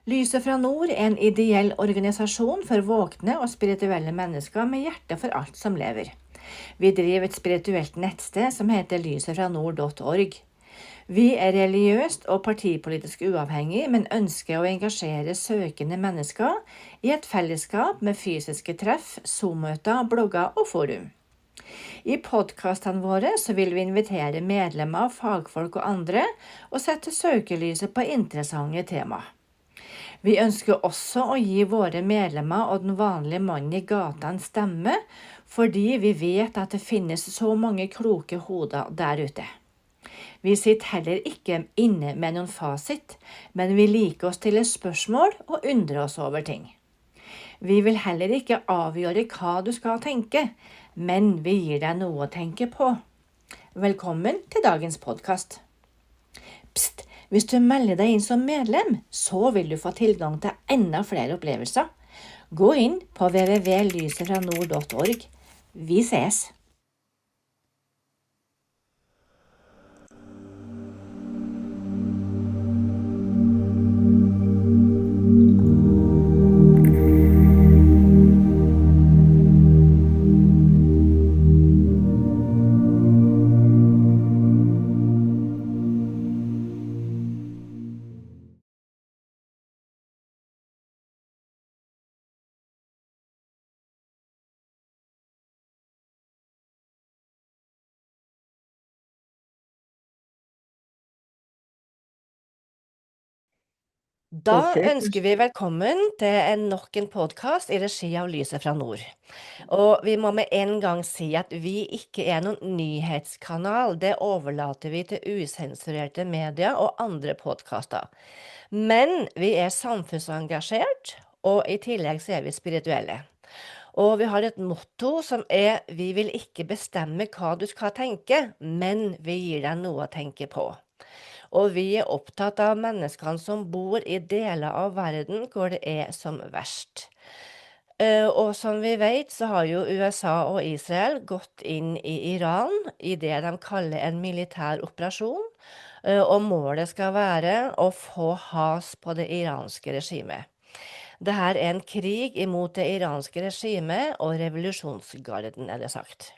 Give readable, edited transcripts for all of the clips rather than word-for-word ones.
Lyset fra nord er en ideell organisasjon for våkne og spirituelle mennesker med hjerte for alt som lever. Vi driver et spirituelt nettsted som heter lysetfranord.org. Vi er religiøst og partipolitisk uavhengig, men ønsker å engasjere søkende mennesker i et fellesskap med fysiske treff, Zoom-møter, blogger og forum. I podcastene våre så vil vi invitere medlemmer, fagfolk og andre og sette søkelyset på interessante temaer. Vi ønsker også å gi våre medlemmer og den vanlige mannen i gata en stemme, fordi vi vet at det finnes så mange kloke hoder der ute. Vi sitter heller ikke inne med noen fasit, men vi liker å stille spørsmål og undre oss over ting. Vi vil heller ikke avgjøre hva du skal tenke, men vi gir deg noe å tenke på. Velkommen til dagens podcast. Psst! Hvis du melder deg inn som medlem, så vil du få tilgang til enda flere opplevelser. Gå inn på www.lysetfranord.org. Vi ses! Da ønsker vi velkommen til nok en podcast i regi av Lyset fra Nord. Og vi må med en gang si at vi ikke er noen nyhetskanal, det overlater vi til usensurerte medier og andre podcaster. Men vi er samfunnsengasjert, og i tillegg så er vi spirituelle. Og vi har et motto som er: vi vil ikke bestemme hva du skal tenke, men vi gir deg noe å tenke på. Og vi er opptatt av menneskene som bor i deler av verden hvor det er som verst. Og som vi vet, så har jo USA og Israel gått inn i Iran i det de kaller en militær operasjon, og målet skal være å få has på det iranske regimet. Dette er en krig imot det iranske regimet og revolusjonsgarden, er det sagt.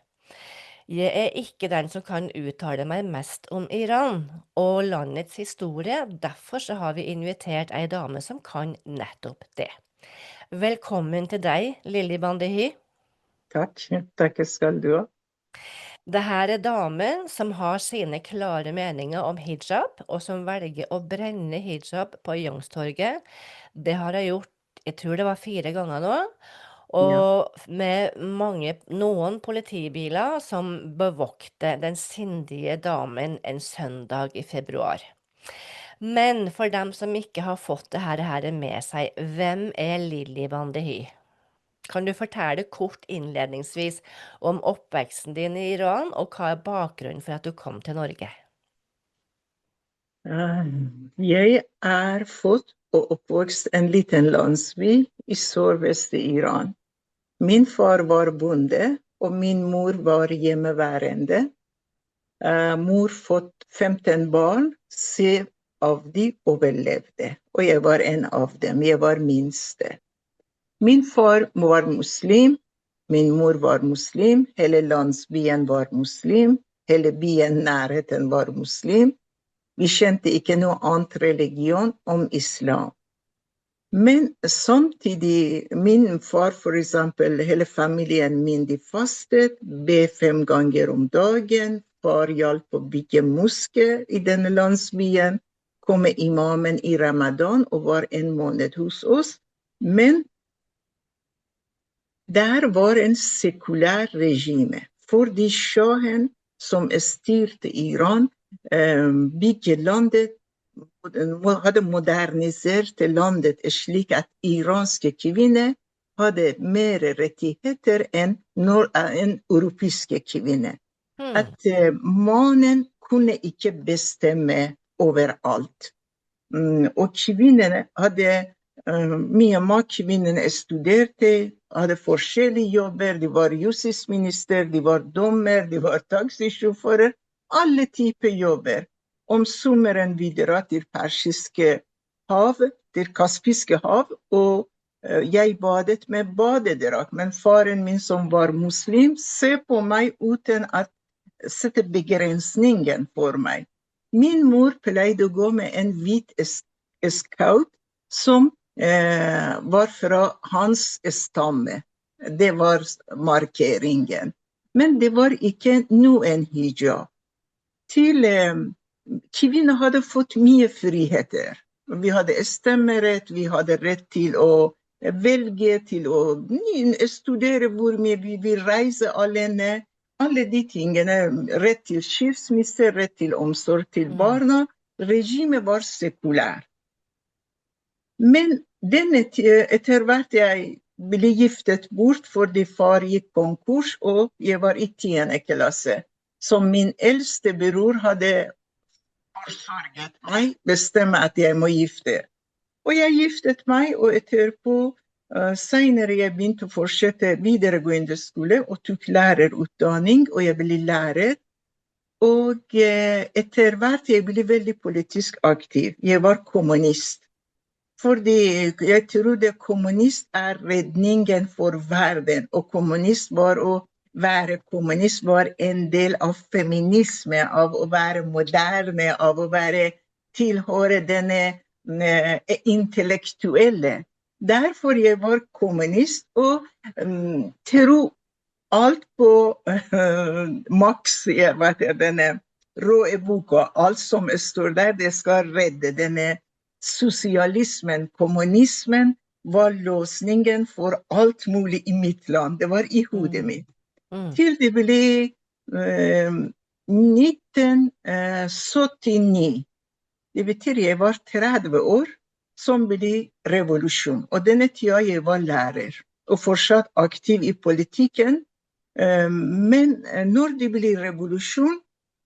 Jeg er ikke den som kan uttale meg mest om Iran og landets historie, derfor så har vi invitert ei dame som kan nettopp det. Velkommen til deg, Lili Bandihi. Takk skal du ha. Dette er damen som har sine klare meninger om hijab, og som velger å brenne hijab på Youngstorget. Det har jeg gjort, jeg tror det var 4 ganger nå. Og med noen politibiler som bevokter den sindige damen en søndag i februar. Men for dem som ikke har fått det her med seg, hvem er Lili Bandihi? Kan du fortelle kort innledningsvis om oppveksten din i Iran, og hva er bakgrunnen for at du kom til Norge? Jeg er født og oppvokst en liten landsby i sørvest i Iran. Min far var bonde, og min mor var hjemmeværende. Mor fått 15 barn, 7 av de overlevde, og jeg var en av dem. Jeg var minste. Min far var muslim, min mor var muslim, hele landsbyen var muslim, hele byen nærheten var muslim. Vi kjente ikke noe annet religion om islam. Men samtidig, min far for eksempel, hele familien min, de fastet, be 5 ganger om dagen. Far hjalp å bygge moské i denne landsbyen, kom imamen i Ramadan og var 1 måned hos oss. Men der var en sekulær regime, fordi shahen som styrte Iran, bygde landet, hadde modernisert landet slik at iranske kvinner hadde mer rettigheter enn europeiske kvinner. At mannen kunne ikke bestemme overalt. Og kvinnene hadde mye makt, kvinnene studerte, hadde forskjellige jobber, de var justisminister, de var dommer, de var taxisjåfører, alle typer jobber. Om sommeren vi drar til Persiske hav, etter Kaspiske hav, og jeg badet med badedrakk. Men faren min som var muslim, se på meg uten at sette begrensningen for meg. Min mor pleide å gå med en hvit skaut som var fra hans stamme. Det var markeringen. Men det var ikke noen hijab. Kvinner hadde fått mye friheter. Vi hadde stemmerett, vi hadde rett til å velge, til å studere hvor mye vi vil reise alene. Alle de tingene, rett til skilsmisse, rett til omsorg til barna. Regimet var sekulær. Men etter hvert jeg ble giftet bort fordi far gikk konkurs, og jeg var i 10. klasse. Så min eldste bror hadde forsørget meg, bestemte at jeg må gifte. Og jeg giftet meg, og etterpå senere jeg begynte å fortsette videregående skole og tok lærerutdanning, og jeg ble lærer. Og etter hvert jeg ble veldig politisk aktiv. Jeg var kommunist. Fordi jeg trodde kommunist redningen for verden, og være kommunist var en del av feminisme, av å være moderne, av å tilhøre denne intellektuelle. Derfor jeg var kommunist og tro alt på Marx, denne røde boka, alt som står der, det skal redde denne sosialismen, kommunismen var løsningen for alt mulig i mitt land. Det var i hodet mitt. Til det ble 1979. Det betyr jeg var 30 år, som ble revolusjon. Og denne tida jeg var lærer, og fortsatt aktiv i politikken. Men når det ble revolusjon,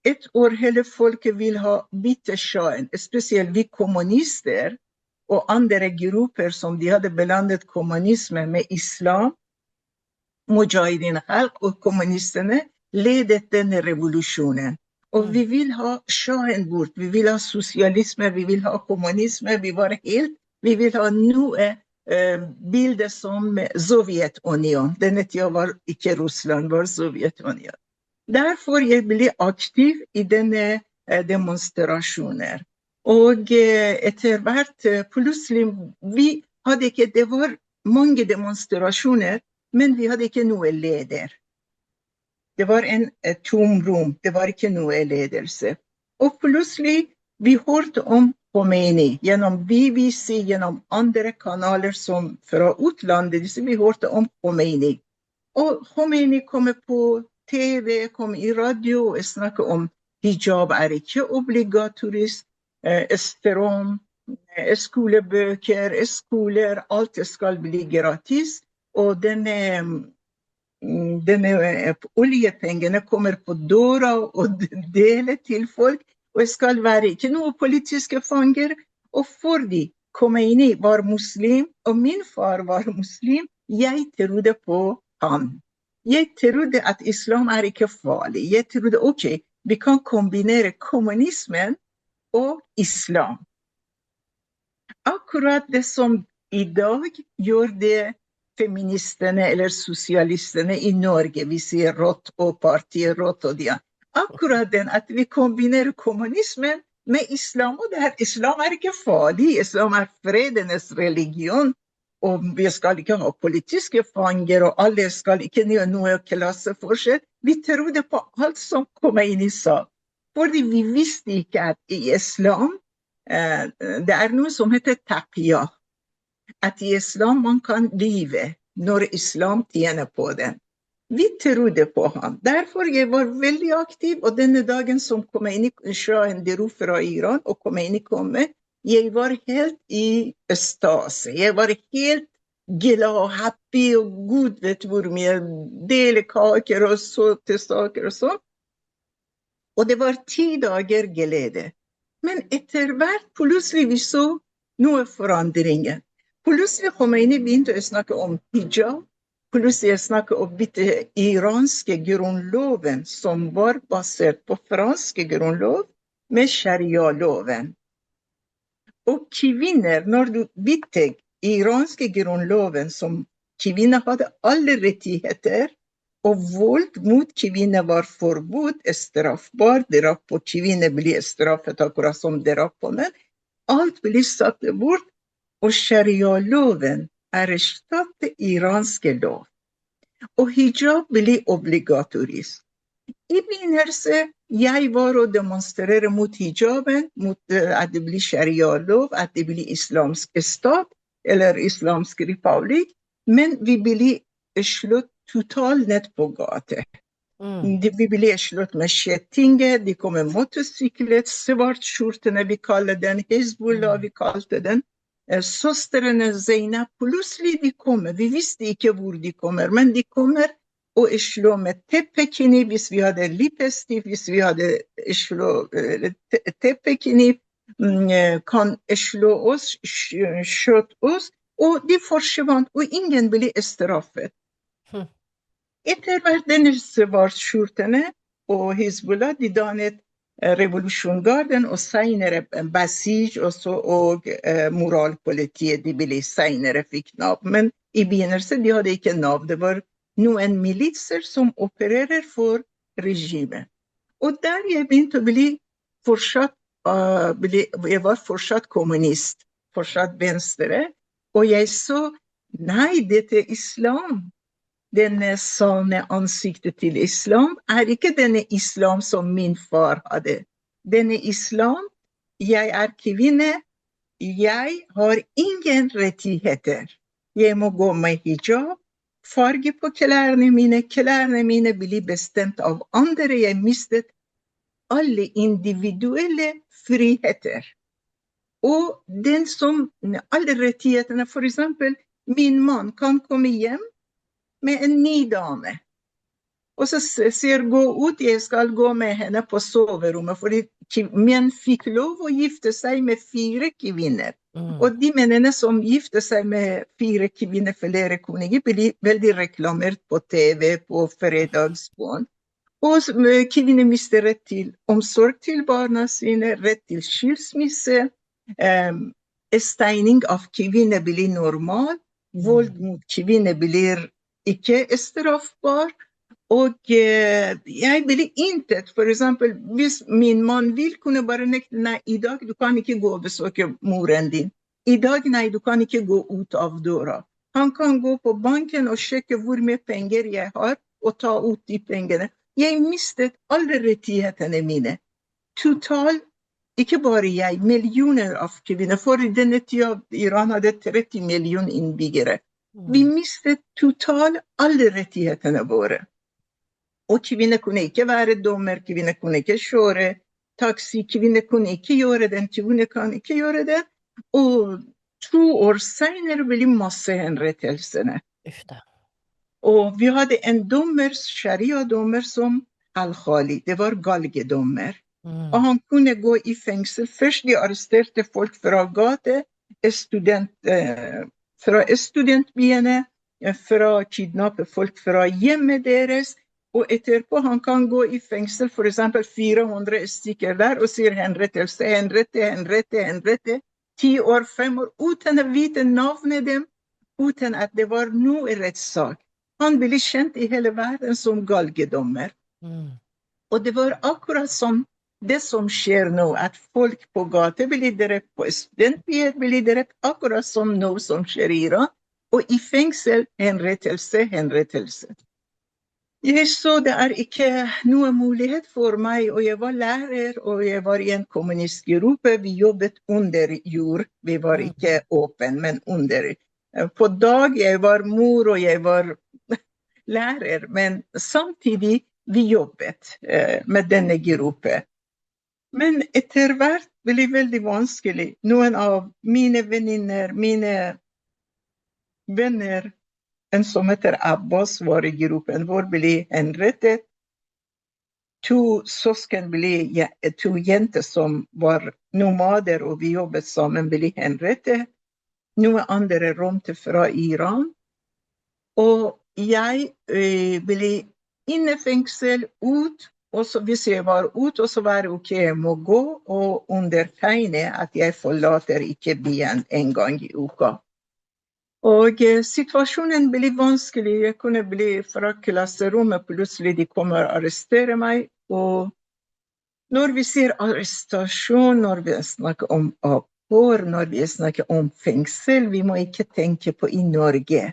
et år hele folket vil ha bytte sjahen, spesielt vi kommunister og andre grupper som de hadde blandet kommunisme med islam. Mujahideen Khalq og kommunistene ledet denne revolusjonen. Og vi vil ha sjahen bort, vi vil ha sosialisme, vi vil ha kommunisme, vi vil ha noe bilde som Sovjetunionen. Denne tida var ikke Russland, var Sovjetunionen. Derfor jeg ble aktiv i denne demonstrasjoner. Og etter hvert, plutselig, det var mange demonstrasjoner, men vi hadde ikke noe leder. Det var et tomrom, det var ikke noe ledelse. Og plutselig, vi hørte om Khomeini, gjennom BBC, gjennom andre kanaler som fra utlandet, vi hørte om Khomeini. Og Khomeini kom på TV, kom i radio og snakket om hijab ikke obligatorisk, strom, skolebøker, skoler, alt skal bli gratis. Og denne oljepengene kommer på døra og deler til folk, og det skal være ikke noe politiske fanger. Og fordi Khomeini var muslim, og min far var muslim, jeg trodde på han. Jeg trodde at islam ikke farlig. Jeg trodde, ok, vi kan kombinere kommunismen og islam. Akkurat det som i dag gjør det feministene eller sosialistene i Norge, vi sier rått og partiet rått og de. Akkurat den at vi kombinerer kommunismen med islam, og islam ikke farlig, islam fredenes religion, og vi skal ikke ha politiske fanger, og alle skal ikke gjøre noe klasseforskjell. Vi trodde på alt som kom inn i sak, fordi vi visste ikke at i islam, det noe som heter taqiyya. At i islam man kan leve når islam tjener på den. Vi trodde på han. Derfor jeg var veldig aktiv, og denne dagen som Khomeini dro fra Iran, og Khomeini kom med, jeg var helt i ekstase. Jeg var helt glad, happy, og Gud vet hvor mye delekaker og søtsaker og sånn. Og det var 10 dager glede. Men etter hvert plutselig vi så noe forandringer. Plutselig Khomeini begynte å snakke om hijab. Plutselig snakke om den iranske grunnloven som var basert på fransk grunnlov med sharia-loven. Og kvinner, når du bytter iranske grunnloven som kvinner hadde alle rettigheter, og vold mot kvinner var forbudt, straffbar, drap på kvinner ble straffet akkurat som drap på menn, alt ble satt bort, og sharia-loven erstattet iranske lov. Og hijab ble obligatorisk. I begynnelsen, jeg var å demonstrere mot hijaben, mot at det blir sharia-lov, at det blir islamsk stat, eller islamsk republikk, men vi ble slått totalt ned på gata. Vi ble slått med kjettinger, de kom med motorsykler, svartskjortene, vi kaller den Hezbollah, vi kalte den. Søstrene Zainab, plutselig de kommer, vi visste ikke hvor de kommer, men de kommer og slå med teppekniv, hvis vi hadde lippestiv, hvis vi hadde teppekniv, kan slå oss, skjøt oss, og de forsvant, og ingen ble straffet. Etter hvert denne svartskjortene og Hezbollah, de dannet revolusjonsgarden, og senere Basij også, og moralpolitiet, de ble senere fikk navn. Men i begynnelsen, de hadde ikke navn, det var noen militser som opererer for regimet. Og der jeg begynte å bli fortsatt, jeg var fortsatt kommunist, fortsatt venstre, og jeg så, nei, dette er islam. Denne sanne ansiktet til islam er ikke denne islam som min far hadde. Denne islam, jeg er kvinne, jeg har ingen rettigheter. Jeg må gå med hijab, farge på klærne mine blir bestemt av andre, jeg mistet alle individuelle friheter. Og den som, alle rettighetene, for eksempel, min mann kan komme hjem med en ny dame. Og så sier gå ut, jeg skal gå med henne på soverommet, fordi menn fikk lov å gifte seg med 4 kvinner. Og de mennene som gifte seg med 4 kvinner, flere koninger, blir veldig reklamert på TV, på fredagsbarn. Og kvinner mister rett til omsorg til barna sine, rett til skilsmisse, steining av kvinner blir normal, vold mot kvinner blir ikke straffbar, og jeg ville intet, for eksempel, hvis min mann vil kunne bare nekte, nei, i dag du kan ikke gå og besøke moren din. I dag, nei, du kan ikke gå ut av døra. Han kan gå på banken og sjekke hvor mye penger jeg har, og ta ut de pengene. Jeg mistet alle rettighetene mine. Totalt, ikke bare jeg, millioner av kvinner, for i denne tida Iran hadde 30 millioner innbyggere. Vi mistet totalt alle rettighetene våre. Og kvinner kunne ikke være dommer, kvinner kunne ikke kjøre taxi, kvinner kunne ikke gjøre den, kvinner kan ikke gjøre det. Og 2 år senere ble masse henrettelsene. Og vi hadde en dommer, sharia-dommer som Al-Khali, det var galgedommer. Og han kunne gå i fengsel. Først de arresterte folk fra gate, fra studentbyene, fra kidnappe folk fra hjemmet deres, og etterpå han kan gå i fengsel, for eksempel 400 stykker der, og sier henrettelse, henrette, 10 år, 5 år, uten å vite navnet dem, uten at det var noe rettssak. Han ble kjent i hele verden som galgedommer. Og det var akkurat som det som skjer nå, at folk på gata blir drept, på studentbyer blir drept, akkurat som noe som skjer i Iran, og i fengsel, henrettelse. Jeg så det er ikke noe mulighet for meg, og jeg var lærer, og jeg var i en kommunistgruppe. Vi jobbet under jord. Vi var ikke åpen, men under. På dag jeg var mor, og jeg var lærer, men samtidig vi jobbet med denne gruppe. Men etter hvert ble det veldig vanskelig. Noen av mine venninner, mine venner, en som heter Abbas var i gruppen vår, ble henrettet. 2 søsken ble, 2 jenter som var nomader, og vi jobbet sammen, ble henrettet. Noen andre rømte fra Iran. Og jeg ble inne i fengsel, ut, og så hvis jeg var ute, og så var det ok, jeg må gå, og undertegne at jeg forlater ikke byen en gang i uka. Og situasjonen ble vanskelig. Jeg kunne bli fra klasserommet, plutselig de kommer og arresterer meg. Og når vi sier arrestasjon, når vi snakker om avhør, når vi snakker om fengsel, vi må ikke tenke på i Norge.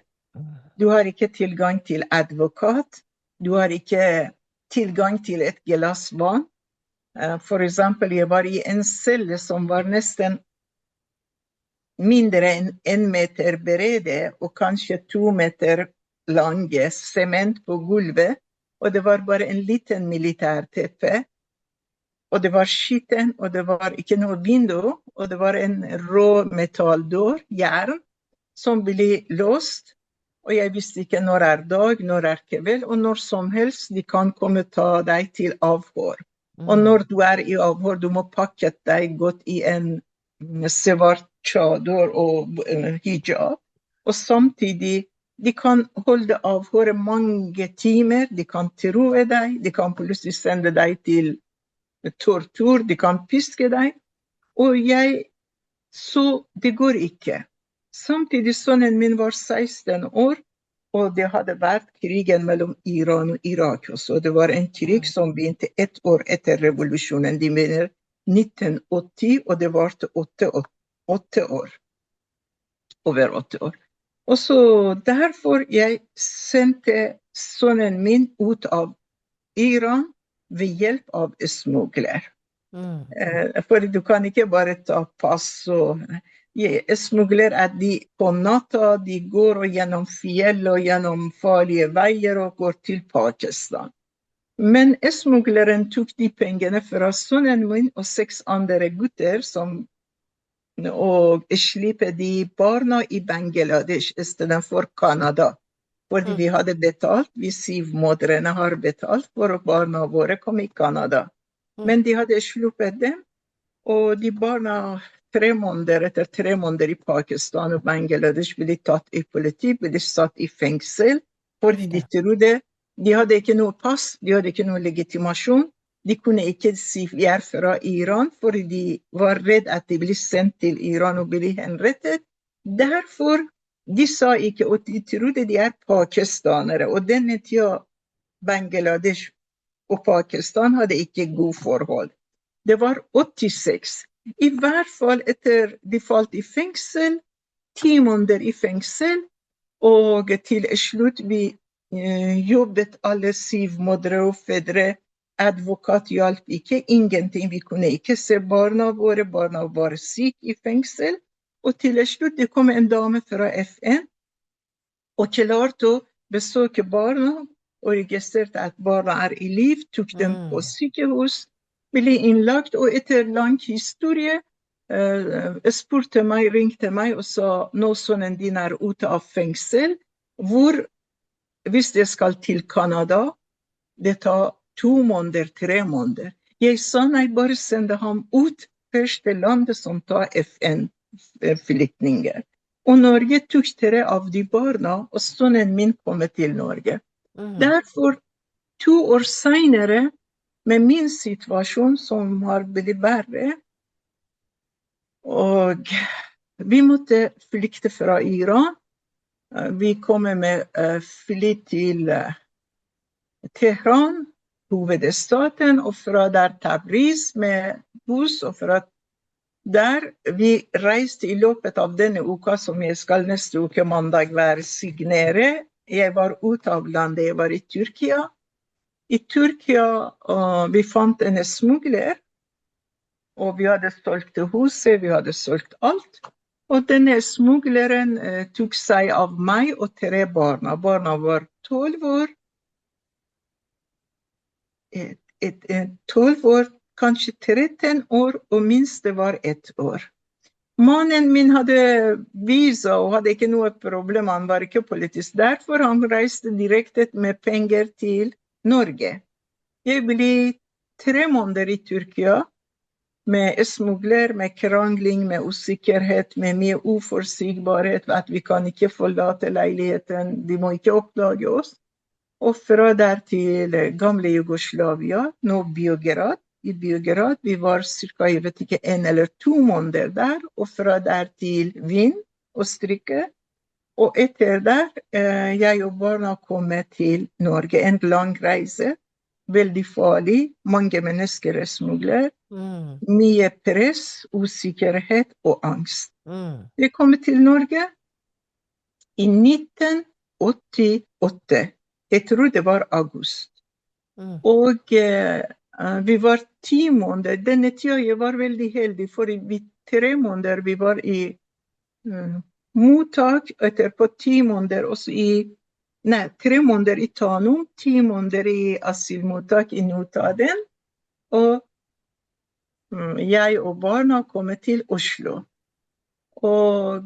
Du har ikke tilgang til advokat, du har ikke tilgang til et glass vann. For eksempel, jeg var i en celle som var nesten mindre enn 1 meter brede og kanskje 2 meter lange, sement på gulvet, og det var bare en liten militærteppe, og det var skitten, og det var ikke noe vindu, og det var en rå metalldør, jern, som ble låst, og jeg visste ikke når er dag, når er kveld, og når som helst de kan komme ta deg til avhør. Og når du er i avhør, du må pakke deg godt i en svart chador og hijab, og samtidig de kan holde avhøret mange timer, de kan true deg, de kan plutselig sende deg til tortur, de kan piske deg, og jeg så det går ikke. Samtidig sønnen min var 16 år, og det hadde vært krigen mellom Iran og Irak også. Det var en krig som begynte 1 år etter revolusjonen. De mener 1980, og det varte 8 år. Over 8 år. Og så derfor jeg sendte sønnen min ut av Iran ved hjelp av smugler. For du kan ikke bare ta pass og smugler at de på natta de går gjennom fjell og gjennom farlige veier og går til Pakistan. Men smugleren tok de pengene fra sønnen min og 6 andre gutter og slippe de barna i Bangladesh i stedet for Canada. Fordi vi hadde betalt, vi 7 mødrene har betalt for barna våre kom i Canada. Men de hadde sluppet dem, og de barna 3 måneder etter 3 måneder i Pakistan og Bangladesh ble tatt i politi, ble satt i fengsel, fordi de trodde de hadde ikke noe pass, de hadde ikke noe legitimasjon, de kunne ikke si vi er fra Iran, fordi de var redd at de ble sendt til Iran og ble henrettet. Derfor de sa ikke, og de trodde de er pakistanere, og denne tida Bangladesh og Pakistan hadde ikke god forhold. Det var 86. I hvert fall etter de falt i fengsel, 10 måneder i fengsel, og til slutt vi jobbet alle 7 mødre og fedre, advokat hjalp ikke, ingenting, vi kunne ikke se barna våre, barna var syke i fengsel, og til slutt det kom en dame fra FN, og klarte å besøke barna, og registrerte at barna er i liv, tok dem på sykehus, ble innlagt, og etter lang historie spurte meg, ringte meg og sa, nå sønnen din er ute av fengsel, hvor hvis det skal til Canada, det tar 2 måneder, 3 måneder. Jeg sa nei, bare sende ham ut, første landet som tar FN-flyktninger. Og Norge tok 3 av de barna, og sønnen min kom til Norge. Derfor, 2 år senere, med min situasjon som har blitt verre, og vi måtte flykte fra Iran. Vi kom med fly til Teheran, hovedstaden, og fra der Tabriz med buss, og fra der vi reiste i løpet av denne uka, som jeg skal neste uke mandag være signere. Jeg var ute av landet, jeg var i Tyrkia. I Tyrkia vi fant en smugler, og vi hadde solgt huset, vi hadde solgt alt. Og denne smugleren tok seg av meg og 3 barna. Barna var 12 år, 12 år, kanskje 13 år, og minste var 1 år. Mannen min hadde visa og hadde ikke noe problem, han var ikke politisk. Derfor han reiste direkte med penger til Norge. Jeg ble 3 måneder i Tyrkia, med smugler, med krangling, med usikkerhet, med mye uforutsigbarhet, at vi kan ikke forlate leiligheten, de må ikke oppdage oss. og fra der til gamle Jugoslavia, nå Biograd. I Biograd, vi var cirka, jeg vet ikke, 1 eller 2 måneder der, og fra der til Wien, Østerrike. Og etter der, jeg og barna kom til Norge. En lang reise, veldig farlig, mange mennesker er smugler, mye press, usikkerhet og angst. Jeg kom til Norge i 1988. Jeg tror det var august. Og vi var 10 måneder. Denne tida jeg var veldig heldig, for i 3 måneder vi var i mottak, etterpå 10 måneder også 3 måneder i Tanum, 10 måneder i asylmottak i Notodden, og jeg og barna kom til Oslo. Og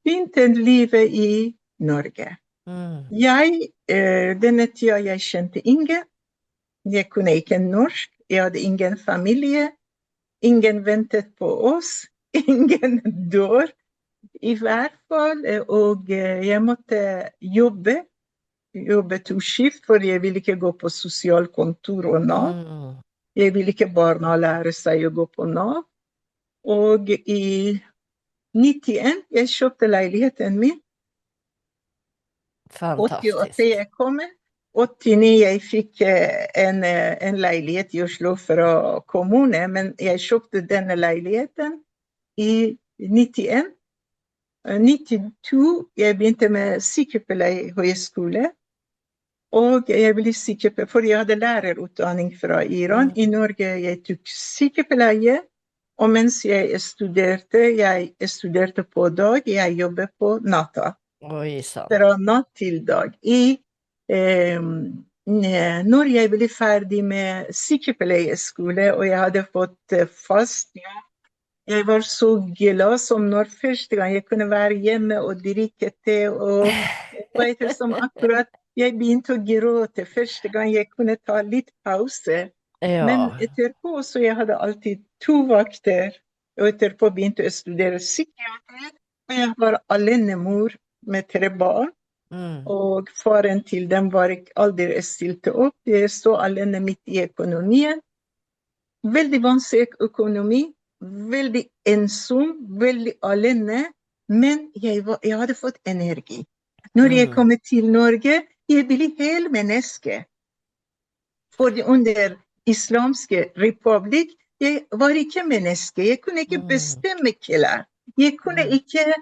begynte livet i Norge. Denne tida jeg kjente ingen. Jeg kunne ikke norsk. Jeg hadde ingen familie. Ingen ventet på oss. Ingen dør. I hvert fall. Og jeg måtte jobbe 2 skift, for jeg ville ikke gå på sosialkontor og Nav. Jeg ville ikke barna lære seg å gå på Nav. Og i 91, jeg kjøpte leiligheten min. Fantastisk. 88 jeg kom. 89 jeg fikk en leilighet i Oslo fra kommune, men jeg kjøpte denne leiligheten i 91. 92 jeg begynte med sykepleierhøyskole, og jeg ble sykepleier, for jeg hadde lærerutdanning fra Iran. I Norge jeg tok sykepleie, og mens jeg studerte på dag, jeg jobbet på natta. Oi, sant. Fra natt til dag. Når jeg ble ferdig med sykepleierskole, og jeg hadde fått fast jobb, jeg var så glad som når første gang jeg kunne være hjemme og drikke te, og vet du, som akkurat jeg begynte å gråte første gang jeg kunne ta litt pause. Ja. Men etterpå så jeg hadde alltid 2 vakter, og etterpå begynte jeg å studere psykiatri, og jeg var alenemor med 3 barn, og faren til dem var ikke aldri stilte opp. Jeg stod alene midt i økonomien. Veldig vanskelig økonomi, veldig ensom, veldig alene, men jeg hadde fått energi. Når jeg kom til Norge, jeg ble helt menneske. For under Islamske republikk, jeg var ikke menneske. Jeg kunne ikke bestemme klær. Jeg kunne ikke,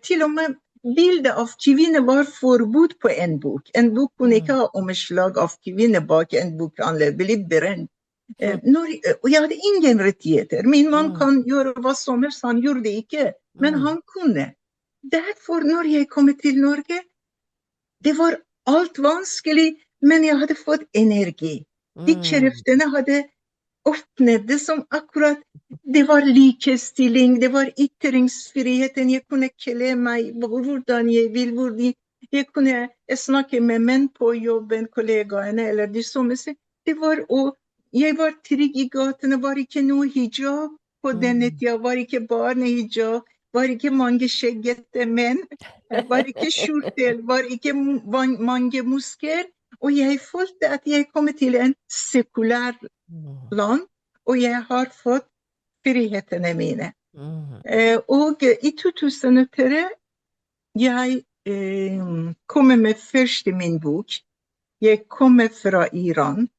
til og med bildet av kvinner var forbudt på en bok. En bok kunne ikke ha omslag av kvinner bak en bok, han ble brent. Og jeg hadde ingen rettigheter. Min mann kan gjøre hva som helst, han gjorde det ikke, men han kunne. Derfor, når jeg kom til Norge, det var alt vanskelig, men jeg hadde fått energi. De kreftene hadde åpnet det som akkurat, det var likestilling, det var ytringsfriheten, jeg kunne kle meg hvordan jeg vil, jeg kunne snakke med menn på jobben, kollegaene, eller de som det var, og jeg var trygg i gatene, var ikke noe hijab på denne tida, var ikke barnehijab, var ikke mange skjeggete menn, var ikke skjortel, var ikke mange musker, og jeg følte at jeg kom til en sekulær land, og jeg har fått frihetene mine. Og i 2003, jeg kom med første min bok. Jeg kommer fra Iran.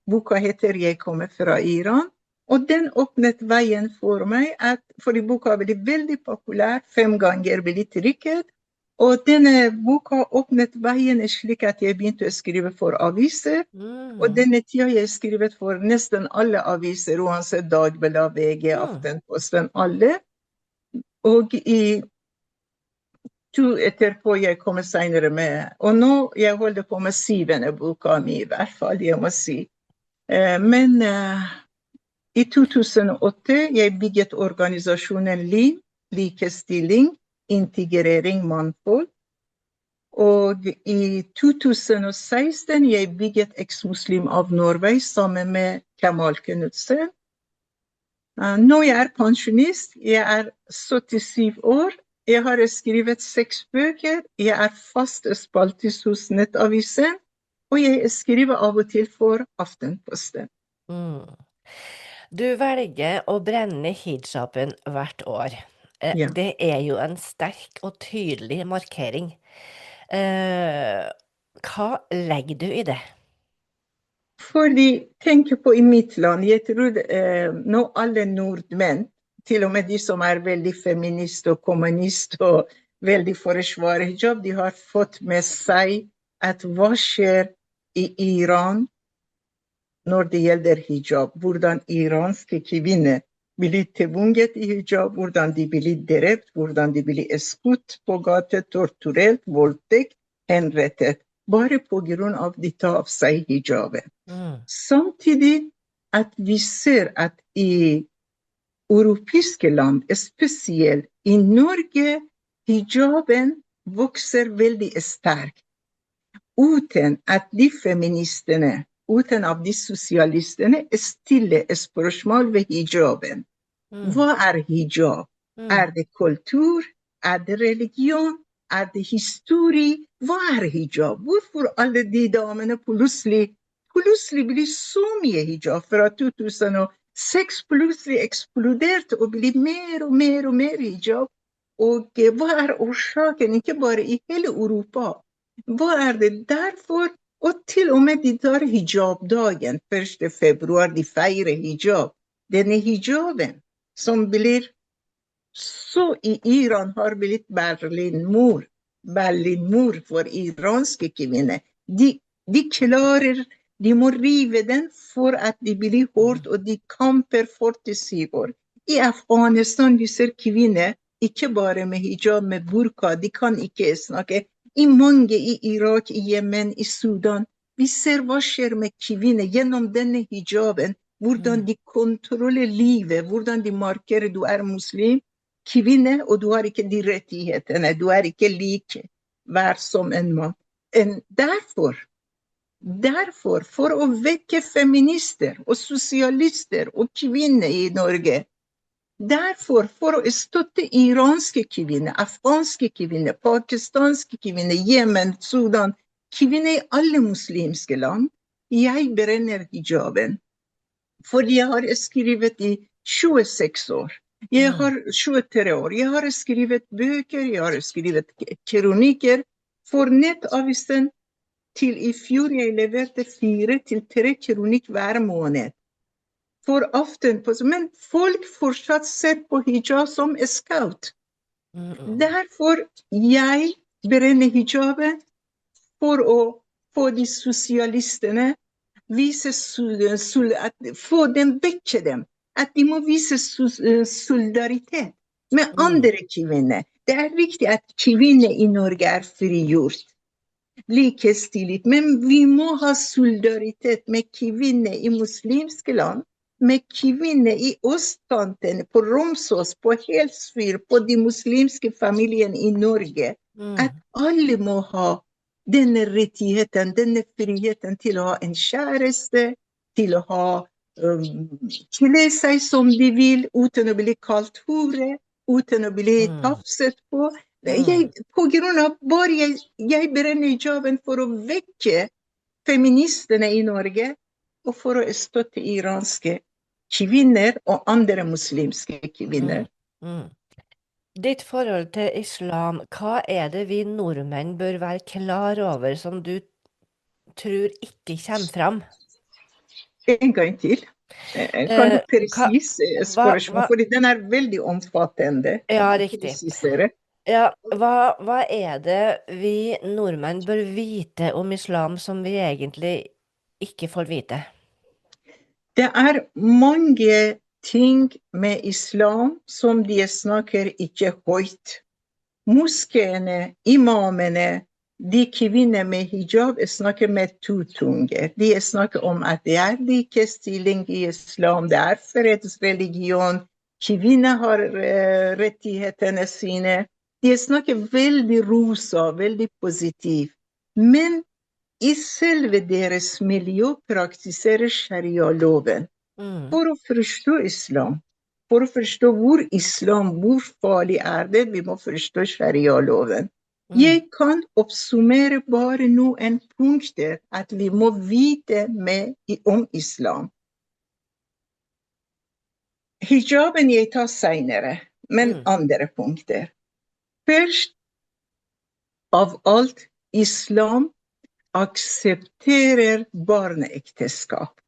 Boka heter «Jeg kommer fra Iran», og den åpnet veien for meg, fordi boka ble veldig populær, 5 ganger ble trykket, og denne boka åpnet veien slik at jeg begynte å skrive for aviser, og denne tida jeg skrevet for nesten alle aviser, uansett Dagbladet, VG, Aftenposten, alle. Og etterpå jeg kommer senere med, og nå jeg holder på med 7. boka mi, i hvert fall, jeg må si. Men i 2008 jeg bygget organisasjonen LIM, likestilling, integrering, mangfold. Og i 2016 jeg bygget Eks-Muslim av Norge sammen med Kemal Knutsen. Nå jeg pensjonist, jeg 77 år, Jeg har skrevet 6 bøker. Jeg fast spaltis hos Nettavisen, og jeg skriver av og til for Aftenposten. Mm. Du velger å brenne hijaben hvert år. Ja. Det jo en sterk og tydelig markering. Hva legger du i det? Fordi, tenk på i mitt land, jeg tror nå alle nordmenn, til og med de som veldig feminist og kommunist og veldig forsvarer hijab, de har fått med seg at hva skjer i Iran når det gjelder hijab. Hvordan iranske kvinner blir tvunget i hijab, hvordan de blir drept, hvordan de blir skutt på gata, torturert, voldtekt, henrettet. Bare på grunn av de tar av seg hijaben. Samtidig at vi ser at i europeiske land, spesielt i Norge, hijaben vokser veldig sterkt. Uten at de feministene, uten at de sosialistene stiller spørsmål ved hijaben. Hva hijab? Det kultur? Det religion? Det historie? Hva hijab? Hvorfor alle de damene plutselig blir så mye hijab fra 2006 plutselig eksploderte og blir mer og mer og mer hijab? Og hva årsaken, ikke bare i hele Europa? Hva det derfor? Og til og med de tar hijabdagen 1. februar, de feirer hijab. Denne hijaben som blir så i Iran har blitt Berlinmur for iranske kvinner. De klarer, de må rive den for at de blir hørt, og de kamper 47 år. I Afghanistan, de ser kvinner, ikke bare med hijab, med burka, de kan ikke snakke. I mange i Irak, i Yemen, i Sudan, vi ser hva skjer med kvinner gjennom denne hijaben, hvordan de kontrollerer livet, hvordan de markerer du muslim, kvinne, og du har ikke de rettighetene, du ikke like vær som en mann. Derfor, for å vekke feminister og sosialister og kvinner i Norge, derfor, for å støtte iranske kvinner, afghanske kvinner, pakistanske kvinner, Yemen, Sudan, kvinner i alle muslimske land, jeg brenner hijaben. For jeg har skrevet i 26 år. Jeg har 23 år. Jeg har skrevet bøker, jeg har skrevet kronikker for Nettavisen. Til i fjor jeg leverte 4 til 3 kronikk hver måned. For Aftenposten, men folk fortsatt ser på hijab som scout. Derfor jeg brenner hijaben for å få de sosialistene få dem, vekke dem. At de må vise solidaritet med andre kvinner. Det riktig at kvinner i Norge frigjort. Likestilt, men vi må ha solidaritet med kvinner i muslimske land, med kvinner i Østkanten, på Romsås, på Helsfyr, på de muslimske familiene i Norge. At alle må ha denne rettigheten, denne friheten til å ha en kjæreste, til å ha kle seg som de vil, uten å bli kalt hore, uten å bli tafset på. På grunn av bare jeg brenner hijaben for å vekke feministene i Norge, og for å støtte iranske kvinner og andre muslimske kvinner. Ditt forhold til islam, hva det vi nordmenn bør være klar over som du tror ikke kommer fram? En gang til. Kan du presise spørsmål, fordi den veldig omfattende. Ja, riktig. Ja, hva det vi nordmenn bør vite om islam som vi egentlig ikke får vite? Det mange ting med islam som de snakker ikke høyt. Moskeene, imamene, de kvinner med hijab snakker med 2 tunger. De snakker om at det likestilling i islam, det fredsreligion, kvinner har rettighetene sine. De snakker veldig rosa, veldig positivt. Men i selve deres miljø praktiserer sharia-loven. For å forstå islam, for å forstå hvor islam, hvor farlig det, vi må forstå sharia-loven. Jeg kan oppsummere bare noen punkter at vi må vite om islam. Hijaben jeg tar senere, men andre punkter. Først av alt, islam aksepterer barneekteskap.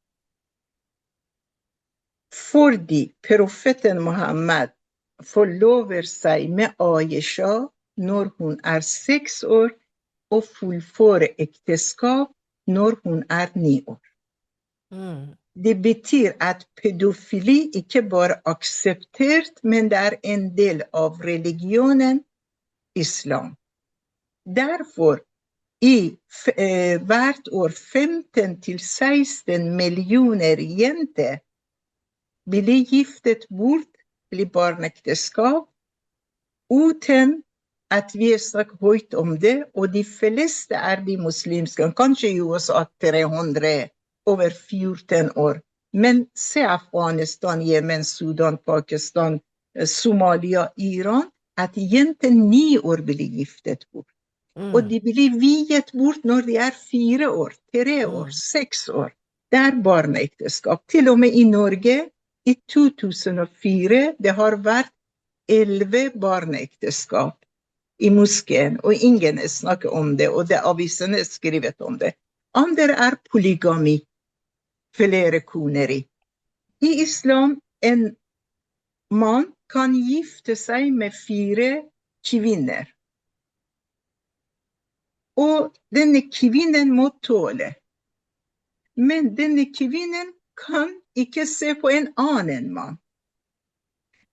Fordi profeten Muhammed forlover seg med Aisha når hun 6 år, og fullfører ekteskap når hun 9 år. Det betyr at pedofili ikke bare akseptert, men det en del av religionen islam. Derfor hvert år 15-16 millioner jenter blir giftet bort, blir barneekteskap, uten at vi snakker høyt om det, og de fleste de muslimske, kanskje i USA 300, over 14 år. Men se Afghanistan, Yemen, Sudan, Pakistan, Somalia, Iran, at jenter 9 år blir giftet bort. Og de blir viet bort når de 4 år, 3 år, 6 år. Det barneekteskap. Til og med i Norge, i 2004, det har vært 11 barneekteskap i moskeen, og ingen snakker om det, og det avisene skrevet om det. Andre polygami, flere koneri. I islam, en mann kan gifte seg med 4 kvinner. Og denne kvinnen må tåle. Men denne kvinnen kan ikke se på en annen mann.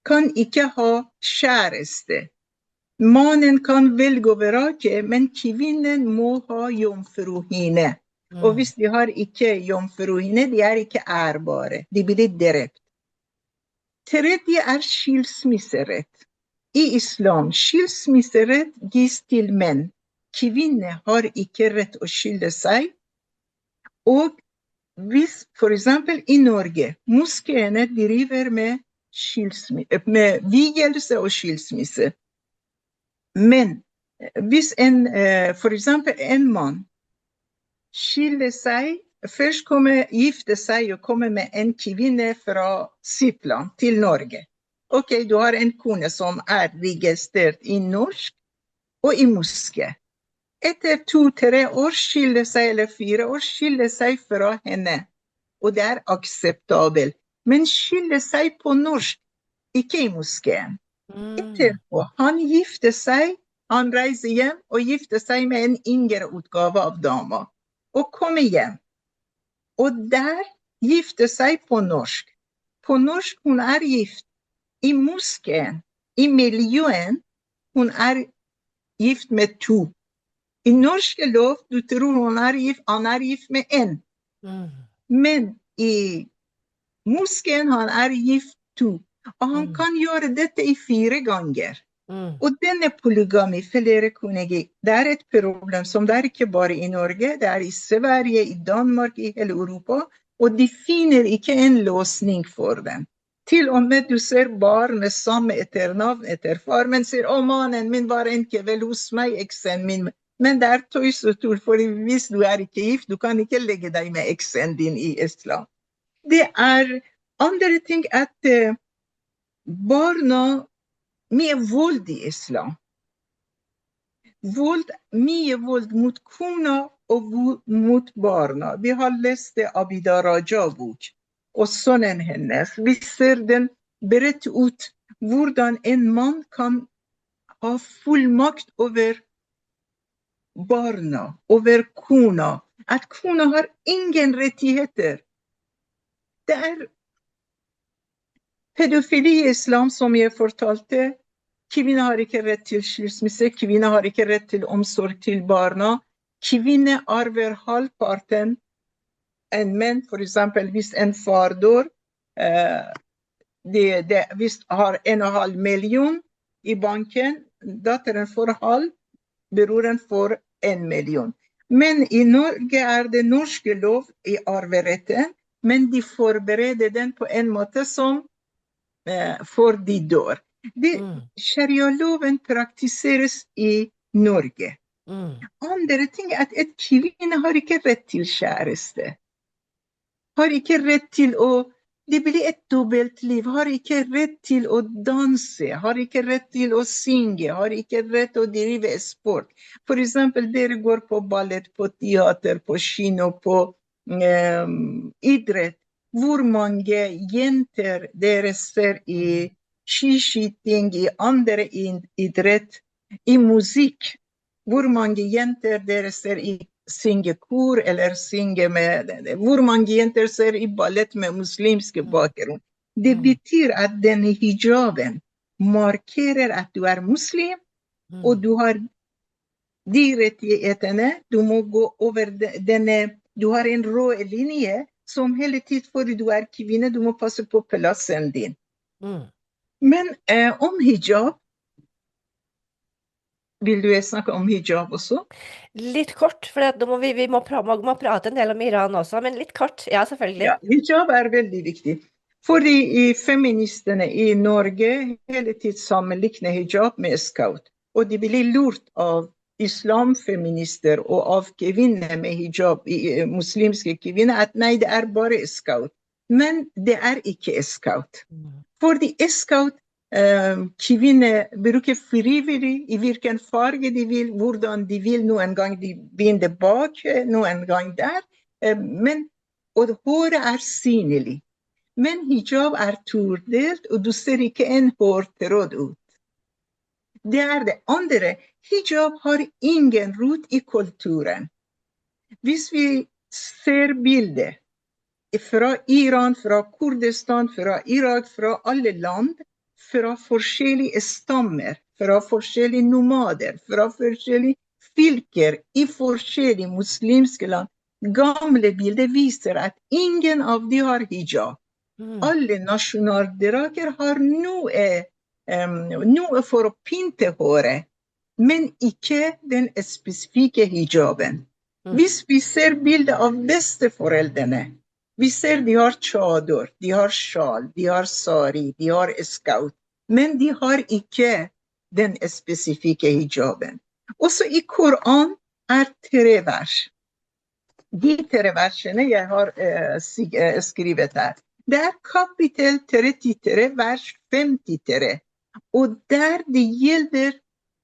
Kan ikke ha kjæreste. Mannen kan velge å vrake, men kvinnen må ha jomfruhinne. Og hvis de har ikke jomfruhinne, de ikke ærbare. De blir drept. Tredje skilsmisserett. I islam, skilsmisserett gis til menn. Kvinner har ikke rett å skille seg. Og hvis, for eksempel i Norge, moskeene driver med vielse og skilsmisse. Men hvis for eksempel en mann skiller seg, først gifte seg og kommer med en kvinne fra sitt land til Norge. Ok, du har en kone som registrert i norsk og i moské. Etter 2-3 år skiller seg, eller 4 år skiller seg fra henne. Og det akseptabelt. Men skiller seg på norsk, ikke i moskeen. Etterpå, han gifter seg, han reiser hjem og gifter seg med en yngre utgave av dama. Og kommer hjem. Og der gifter seg på norsk. På norsk hun gift. I moskeen, i miljøen, hun gift med 2. I norske lov, du tror han gift med 1. Men i moskeen han gift 2. Og han kan gjøre dette i 4 ganger. Og denne polygami, flere konegi, det et problem som det ikke bare i Norge, det i Sverige, i Danmark, i hele Europa, og de finner ikke en løsning for dem. Til og med du ser barn med samme etternavn etter far, men sier, mannen min var ikke vel hos meg, eksen min. Men det tøys og tull, for hvis du ikke gift, du kan ikke legge deg med eksen din i islam. Det andre ting at barna, mye vold i islam. Mye vold mot kona og mot barna. Vi har lest det Abida Raja-bok, og sønnen hennes. Vi ser den beredt ut hvordan en mann kan ha full makt over barna, over kona. At kona har ingen rettigheter. Det pedofili i islam, som jeg fortalte. Kvinner har ikke rett til skilsmisse, kvinner har ikke rett til omsorg til barna. Kvinner arver halvparten en menn, for eksempel hvis en far dør, hvis har 1,5 million i banken, datteren får halv, broren får 1 million. Men i Norge det norske lov i arveretten, men de forbereder den på en måte som for de dør. Sharia-loven praktiseres i Norge. Andre ting er at et kvinne har ikke rett til kjæreste. Har ikke rett til å Det blir et dobbeltliv. Har ikke rett til å danse. Har ikke rett til å synge. Har ikke rett til å drive sport. For eksempel, dere går på ballett, på teater, på kino, på idrett. Hvor mange jenter dere ser i skiskyting, i andre idrett, i musikk? Hvor mange jenter dere ser i synge kor eller synge med Hvor mange jenter ser i ballett med muslimske bakgrunn? Det betyr at denne hijaben markerer at du er muslim, og du har de rettighetene. Du må gå over denne. Du har en rød linje som hele tiden, fordi du er kvinne, du må passe på plassen din. Men om hijab, vil du snakke om hijab også? Litt kort, for vi må prate en del om Iran også, men litt kort, ja, selvfølgelig. Ja, hijab er veldig viktig. Fordi feministene i Norge hele tiden sammenligner hijab med skaut. Og de blir lurt av islamfeminister og av kvinner med hijab, muslimske kvinner, at nei, det er bare skaut. Men det er ikke skaut. Fordi skaut kvinner bruker frivillig i hvilken farge de vil, hvordan de vil. Noen gang de binder bak, noen gang der. Og håret er synlig. Men hijab er tordelt, og du ser ikke en hårtråd ut. Det er det andre. Hijab har ingen rot i kulturen. Hvis vi ser bilder fra Iran, fra Kurdistan, fra Irak, fra alle land, fra forskjellige stammer, fra forskjellige nomader, fra forskjellige fylker i forskjellige muslimske land. Gamle bilder viser at ingen av de har hijab. Alle nasjonaldrager har noe for å pynte håret, men ikke den spesifikke hijaben. Hvis vi ser bilder av besteforeldrene, vi ser de har chador, de har sjal, de har sari, de har skaut, men de har ikke den spesifikke hijaben. Også i Koran er 3 vers. De 3 versene jeg har skrevet her. Det er kapittel 33, vers 53. Og der det gjelder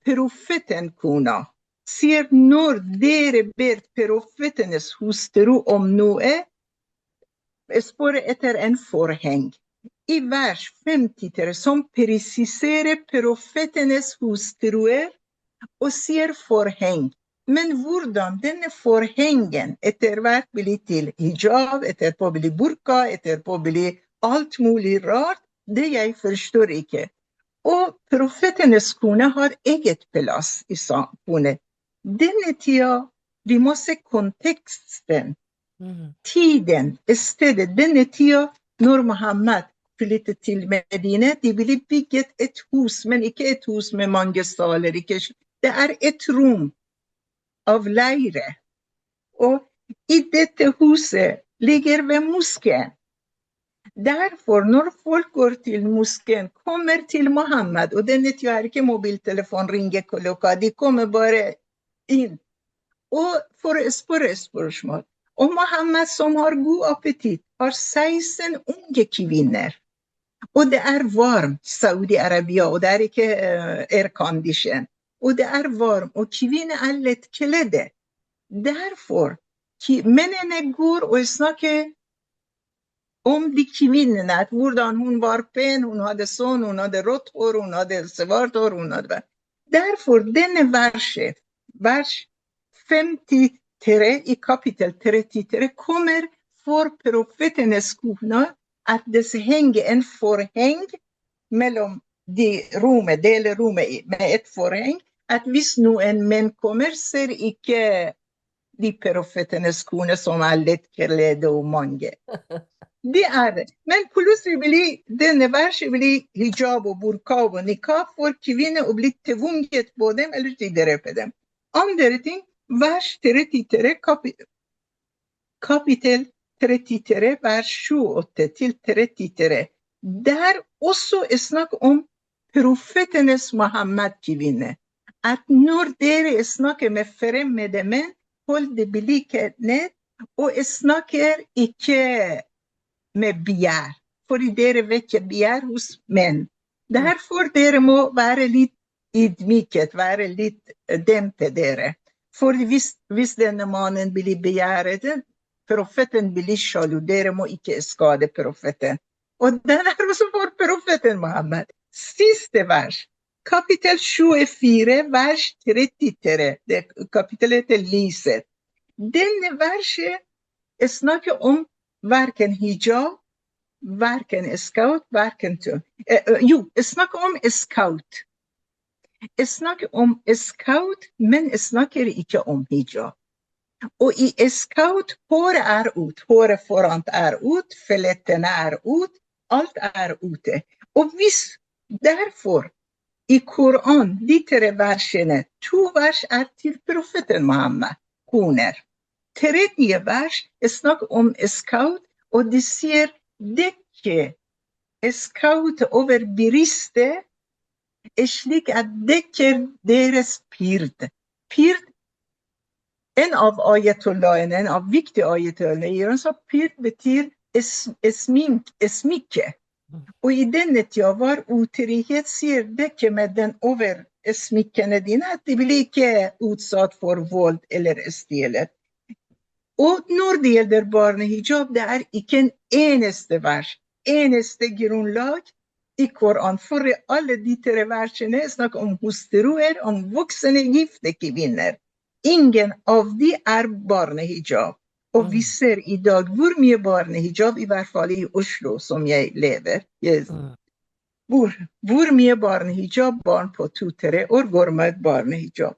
profeten kona, sier når dere ber profetenes hustru om noe, spør etter en forheng. I vers 53 som presiserer profetenes hustruer og sier forheng. Men hvordan denne forhengen etter hvert blir til hijab, etterpå blir burka, etterpå blir alt mulig rart, det jeg forstår ikke. Og profetenes kone har eget plass i samfunnet. Denne tida, vi må se konteksten, tiden, stedet. Denne tida, når Muhammed flyttet til Medine, de ville bygget et hus, men ikke et hus med mange saler. Det er et rom av leire. Og i dette huset ligger ved moskeen. Derfor, når folk går til moskeen, kommer til Muhammed, og denne tida er ikke mobiltelefon, ringeklokka, de kommer bare inn. Og for å spørre spørsmål. Og Muhammed, som har god appetitt, har 16 unge kvinner. Og det er varmt i Saudi-Arabia, og det er ikke aircondition. Og det er varmt, og kvinner er lettkledde. Derfor, mennene går og snakker om de kvinnene, at hvordan hun var pen, hun hadde sånn, hun hadde rått hår, hun hadde svart hår, hun hadde... Derfor, denne verset, vers 53 i kapittel 33, kommer for profetenes kone, at det henger en forheng mellom delerommet med et forheng, at hvis noen menn kommer, ser ikke de profetenes kone som er lettkledde og mange. Det er det. Men plutselig blir denne verset hijab og burka og nikab for kvinner og blir tvunget på dem eller til å drepe dem. Andre ting, vers 33, kapittel 33, vers 28 til 33. Der også snakk om profetenes Muhammed-kvinne. At når dere snakker med fremmede menn, hold det blikket ned, og snakker ikke med begjær. Fordi dere vet ikke begjær hos menn. Derfor dere må være litt ydmyket, være litt dempe dere. For hvis denne mannen blir begjæret, profeten blir sjalu, dere må ikke skade profeten. Og den er også for profeten Muhammed. Siste vers. Kapittel 24, vers 33. Det kapittelet lyser. Denne verset snakker om hverken hijab, hverken scout, hverken snakker om scout. Jeg snakker om scout, men jeg snakker ikke om hijab. Og i scout, håret er ut. Håret foran er ut, felettene er ut, alt er ute. Og hvis derfor i Koran, de 3 versene, 2 vers er til profeten Muhammed, koner. 3. vers snakker om scout, og de sier dekke scout over brystet, slik at dekker deres pyrd. Pyrd, en av ayatollahene, en av viktige ayatollahene i Iran, så pyrd betyr smykke. Og i denne tida var utrohet, sier dekke med den over smykkene dine, at de blir ikke utsatt for vold eller stjelet. Og når det gjelder barnehijab, det er ikke en eneste vers, eneste grunnlag i Koran. For alle de 3 versene snakker om hustruer, om voksne gifte kvinner. Ingen av de er barnehijab. Og vi ser i dag hvor mye barnehijab, i hvert fall i Oslo, som jeg lever. Hvor mye barnehijab barn på 2-3 år går med barnehijab.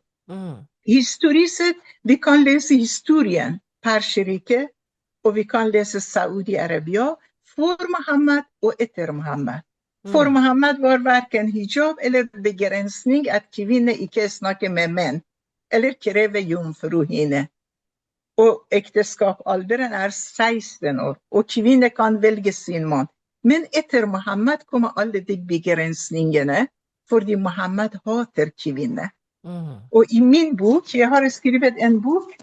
Historisk sett, vi kan lese historien. Perserike, og vi kan lese Saudi-Arabia for Muhammed og etter Muhammed. For Muhammed var hverken hijab eller begrensning at kvinner ikke snakker med menn, eller krever jomfruhinne. Og ekteskapsalderen er 16 år, og kvinner kan velge sin mann. Men etter Muhammed kommer alle de begrensningene, fordi Muhammed hater kvinner. Og i min bok, jeg har skrevet en bok,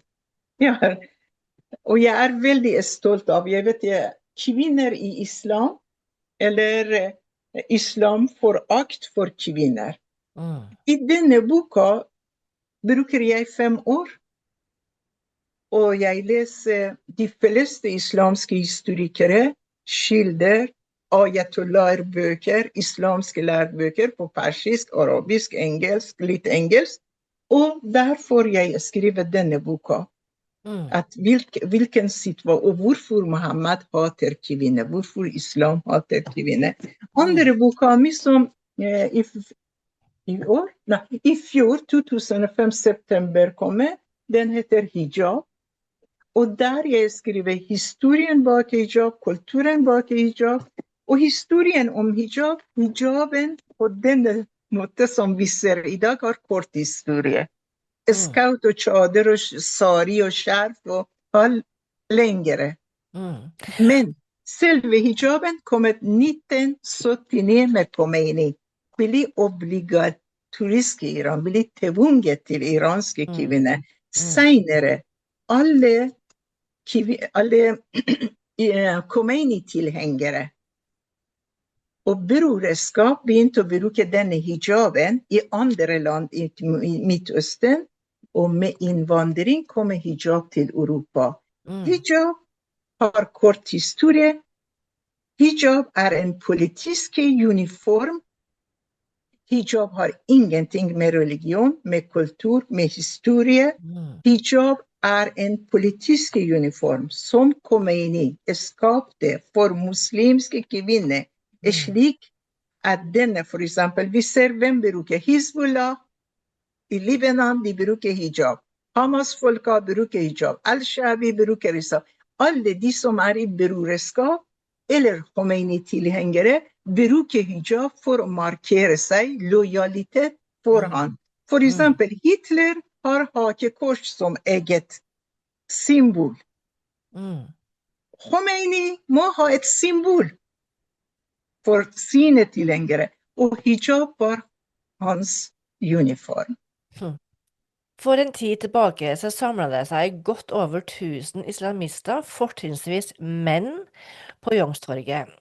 og jeg er veldig stolt av, jeg vet ikke, kvinner i islam, eller islam forakt for kvinner. I denne boka bruker jeg 5 år, og jeg leser de fleste islamske historikere, kilder, ayatollah-bøker, islamske lærebøker på persisk, arabisk, engelsk, litt engelsk, og derfor jeg skriver denne boka. At hvilken situasjon, og hvorfor Muhammed hater kvinner, hvorfor islam hater kvinner. Andre boka mi som i fjor, 2005, september kommer, den heter Hijab. Og der jeg skriver historien bak hijab, kulturen bak hijab, og historien om hijab. Hijaben på denne måten som vi ser i dag har kort historie. Scout og chader og sari og skjerf og all lengre. Men selve hijaben kom 1979 med Khomeini. Ble obligatorisk i Iran, ble tvunget til iranske kvinner. Senere, alle Khomeini-tilhengere og brorskap begynte å bruke denne hijaben i andre land i Midtøsten, og med innvandring kommer hijab til Europa. Hijab har kort historie. Hijab er en politisk uniform. Hijab har ingenting med religion, med kultur, med historie. Hijab er en politisk uniform som Khomeini skapte for muslimske kvinner, slik at denne, for eksempel, vi ser hvem bruker Hizbollah i Libanon, de bruker hijab. Hamas-folka bruker hijab. Al-Shabi bruker hijab. Alle de som er i brorskap, eller Khomeini-tilhengere, bruker hijab for å markere seg, lojalitet for han. For eksempel, Hitler har hakekors som eget symbol. Khomeini må ha et symbol. for sine tilhengere, og hijab var hans uniform. For en tid tilbake så samlet det seg godt over 1000 islamister, fortrinnsvis menn, på Youngstorget.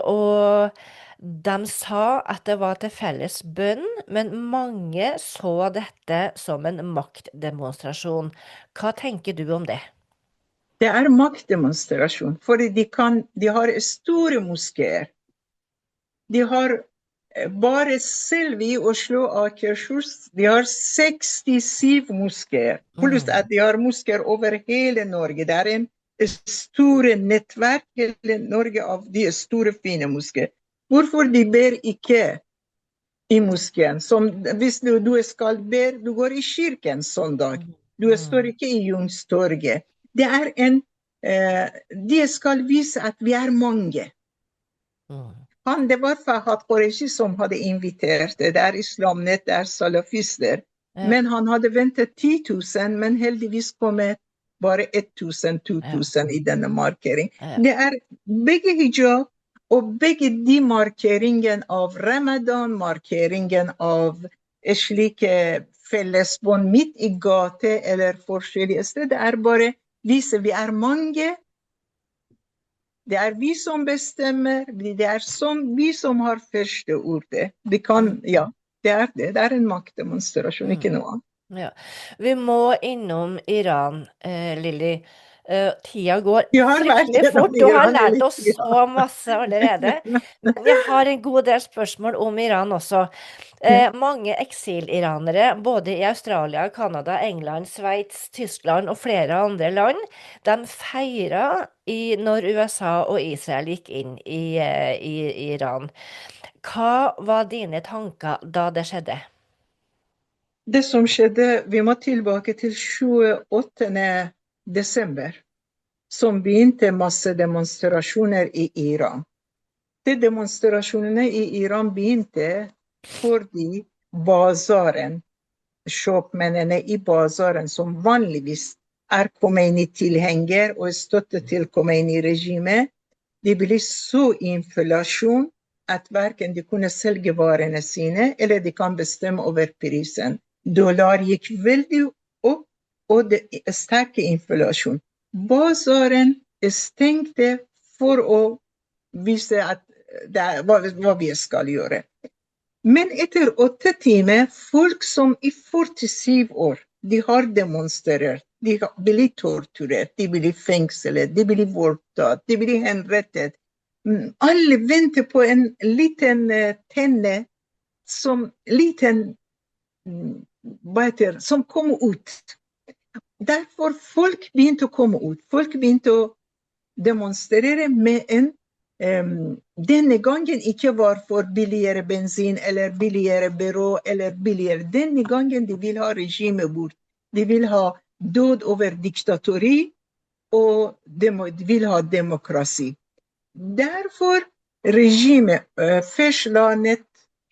Og de sa at det var til felles bønn, men mange så dette som en maktdemonstrasjon. Hva tenker du om det? Det er maktdemonstrasjon, fordi de har store moskéer. De har bare selv i Oslo og Akershus, de har 67 moskéer, pluss at de har moskéer over hele Norge. Det er en store nettverk hele Norge av de store, fine moskéer. Hvorfor de ber ikke i moskeen? Hvis du skal be, du går i kirken søndag. Du står ikke i Youngstorget. Det er de skal vise at vi er mange. Det var Fahad Qureshi som hadde invitert. Det er Islamnet, det er salafister. Men han hadde ventet 10 000, men heldigvis kom bare 1000-2000 i denne markering. Det er begge hijab og begge de markeringen av Ramadan, markeringen av slike fellesbånd midt i gate eller forskjellige steder. Det er bare vise vi er mange. Det er vi som bestemmer, det er vi som har første ordet. Det er det. Det er en maktdemonstrasjon, ikke noe annet. Ja. Vi må innom Iran, Lilly. Tida går fryktelig fort, du har lært oss så masse allerede. Men jeg har en god del spørsmål om Iran også. Mange eksiliranere, både i Australia, Canada, England, Sveits, Tyskland og flere andre land, de feiret når USA og Israel gikk inn i Iran. Hva var dine tanker da det skjedde? Det som skjedde, vi må tilbake til 28. desember, som begynte masse demonstrasjoner i Iran. De demonstrasjonene i Iran begynte fordi bazaren, kjøpmennene i bazaren, som vanligvis er Khomeini-tilhenger og støtte til Khomeini-regimet, de ble så i inflasjon at hverken de kunne selge varene sine, eller de kan bestemme over prisen. Dollar gikk veldig opp, og det er sterk inflasjon. Bazaren stengte for å vise at hva vi skal gjøre. Men etter 8 timer, folk som i 47 år, de har demonstrert, de blir torturert, de blir fengslet, de blir voldtatt, de blir henrettet. Alle venter på en liten tenne, som kommer ut. Derfor folk begynte å komme ut. Folk begynte å demonstrere med denne gangen ikke var for billigere bensin eller billigere byrå eller billigere. Denne gangen de vil ha regimet bort. De vil ha død over diktatori, og de vil ha demokrati. Derfor regimet først la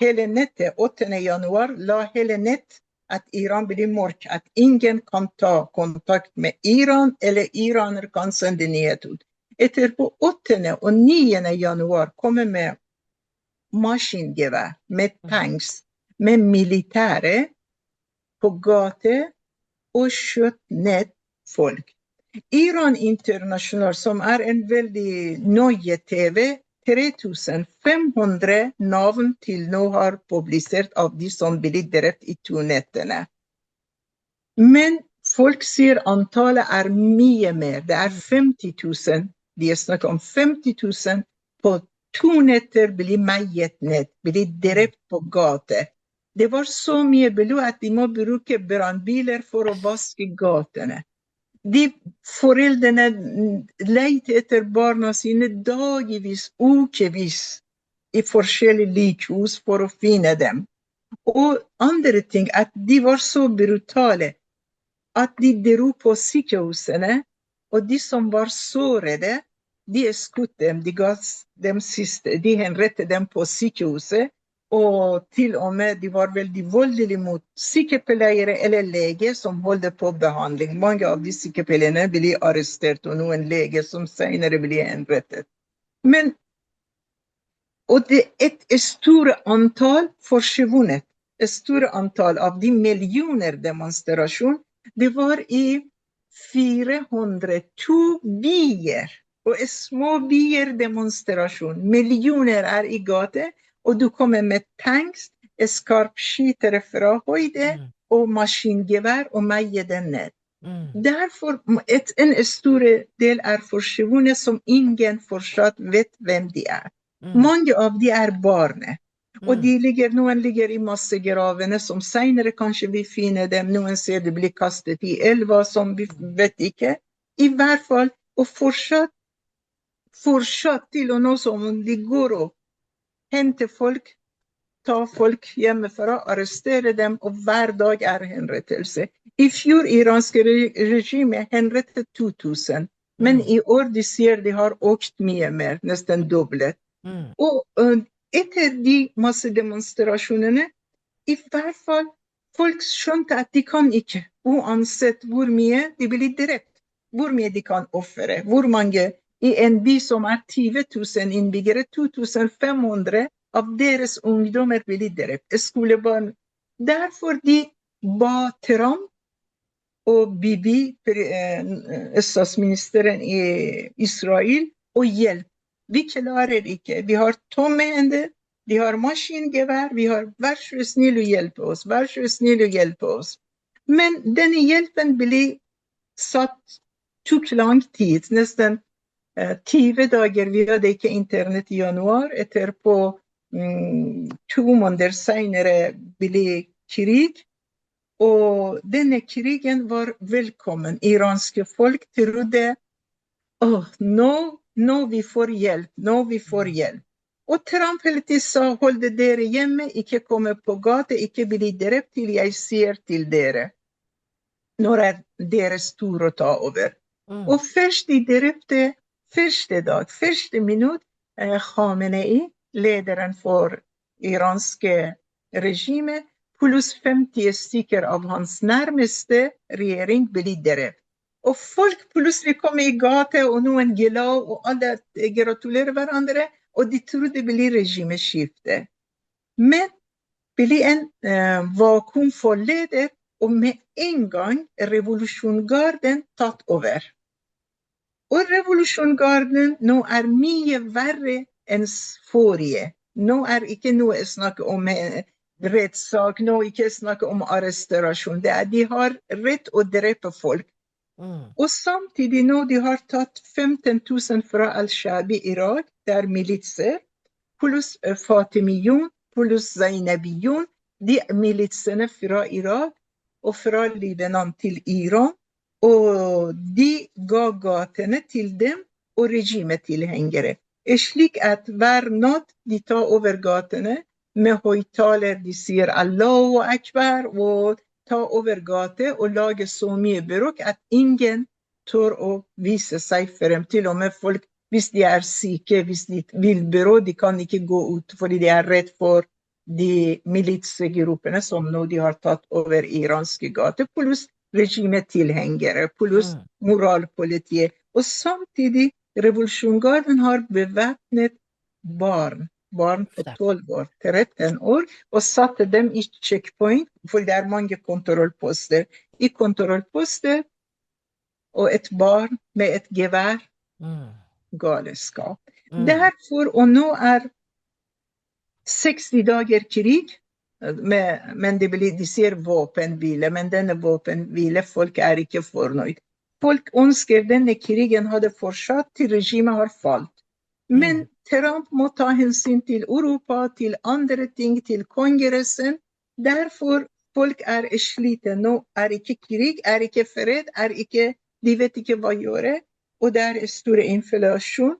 hele nettet 8. januar, la hele nett at Iran blir mørk, at ingen kan ta kontakt med Iran, eller iraner kan sende nyhet ut. Etterpå 8. og 9. januar kommer med maskingevær, med tanks, med militære på gate og skjøt ned folk. Iran International, som er en veldig nøye TV, 3500 navn til nå har publisert av de som ble drept i 2 nettene. Men folk sier antallet er mye mer. Det er 50 000. De snakker om 50 000 på 2 netter blir meiet ned, blir drept på gate. Det var så mye blod at de må bruke brannbiler for å vaske gatene. De foreldrene leter etter barna sine dagvis, ukevis i forskjellige likhus for å finne dem. Og andre ting, at de var så brutale at de dro på sykehusene, og de som var sårede, de skutt dem, de ga dem siste, de henrettet dem på sykehuset, og til og med de var veldig voldelige mot sykepleiere eller leger som holdt på behandling. Mange av de sykepleierne ble arrestert, og noen leger som senere ble henrettet. Men Og det et stort antall forsvunnet. Et stort antall av de millioner demonstrasjon, det var i 402 byer. Og små byer demonstrasjon. Millioner i gate, og du kommer med tanks, skarpskytere fra høyde, og maskingevær, og meie den ned. Derfor en stor del forsvunnet som ingen fortsatt vet hvem de er. Mange av de barne. Og noen ligger i massegravene, som senere kanskje vi finner dem. Noen ser de blir kastet i elva, som vi vet ikke. I hvert fall, og fortsatt til å nå som de går og henter folk, ta folk hjemmefra, arrestere dem, og hver dag henrettelse. I fjor iranske regimet henrettet 2000, men i år de sier de har økt mye mer, nesten doblet. Og etter de massedemonstrasjonene, i hvert fall, folk skjønte at de kan ikke, uansett hvor mye de blir drept, hvor mye de kan offre, hvor mange i en by som 20 000 innbyggere, 2500 av deres ungdommer blir drept, skolebarn. Derfor de ba Trump og Bibi, statsministeren i Israel, å hjelpe. Vi klarer ikke. Vi har tomme hender, vi har maskingevær, vi har vær så snill å hjelpe oss, vær så snill å hjelpe oss. Men denne hjelpen tok lang tid, nesten 20 dager. Vi hadde ikke internett i januar, etterpå 2 måneder senere ble krig. Og denne krigen var velkommen. Iranske folk trodde, nå vi får hjelp, nå vi får hjelp. Og Trump hele tiden sa, hold dere hjemme, ikke komme på gata, ikke bli drept til jeg sier til dere. Når deres tur å ta over. Og først de drepte, første dag, første minutt, Khamenei, lederen for iranske regimet, pluss 50 stykker av hans nærmeste regjering ble drept. Og folk plutselig kom i gata, og noen glad, og alle gratulerer hverandre, og de trodde det ble regimeskifte. Men ble en vakuum for leder, og med en gang revolusjonsgarden tatt over. Og revolusjonsgarden nå mye verre enn forrige. Nå ikke noe snakk om rettssak, nå ikke snakk om arrestasjon. De har rett å drepe folk. Og samtidig nå de har tatt 15 000 fra Al-Shabi i Irak, det militser, pluss Fatimiyun, pluss Zainabiyun, de militsene fra Irak og fra Libanon til Iran, og de ga gatene til dem og regimetilhengere. Slik at hver natt de tar over gatene med høyttaler, de sier Allahu Akbar, og ta over gate og lage så mye bråk at ingen tør å vise seg frem. Til og med folk, hvis de syke, hvis de vil byrå, de kan ikke gå ut, fordi de redd for de militsgruppene som nå de har tatt over iranske gater, pluss regimetilhengere, pluss moralpolitiet. Og samtidig, revolusjonsgarden har bevæpnet barn på 12 år, 13 år, og satte dem i checkpoint, for det mange kontrollposter. I kontrollposter, og et barn med et gevær, galeskap. Derfor, og nå 60 dager krig, men de sier våpenhvile, men denne våpenhvile, folk ikke fornøyd. Folk ønsker denne krigen hadde fortsatt til regimet har falt. Men Trump må ta hensyn til Europa, til andre ting, til kongressen. Derfor folk sliten. Nå ikke krig, ikke fred, de vet ikke hva gjøre. Og det stor inflasjon.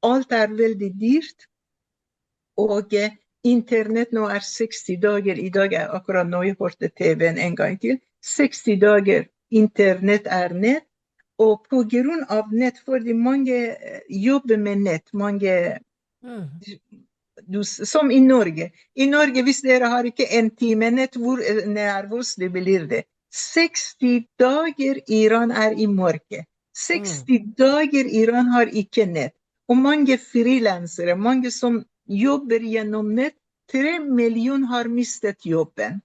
Alt veldig dyrt. Og internett nå 60 dager. I dag akkurat nå jeg hørte TV-en en gang til. 60 dager internett nett. Og på grunn av nett, fordi mange jobber med nett, mange, som i Norge. I Norge, hvis dere har ikke en time nett, hvor nervøs det blir det. 60 dager Iran i mørke. 60 dager Iran har ikke nett. Og mange frilansere, mange som jobber gjennom nett. 3 millioner har mistet jobben.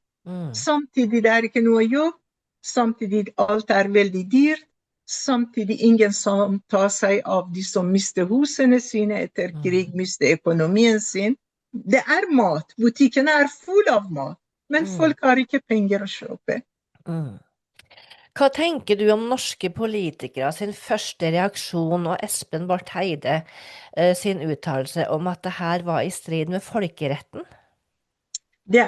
Samtidig det ikke noe jobb, samtidig alt veldig dyrt, samtidig ingen som tar seg av de som mister husene sine etter krig, mister økonomien sin. Det mat, butikkene full av mat, men folk har ikke penger å kjøpe. Hva tenker du om norske politikere sin første reaksjon og Espen Barth Eide sin uttalelse om at det her var i strid med folkeretten? Det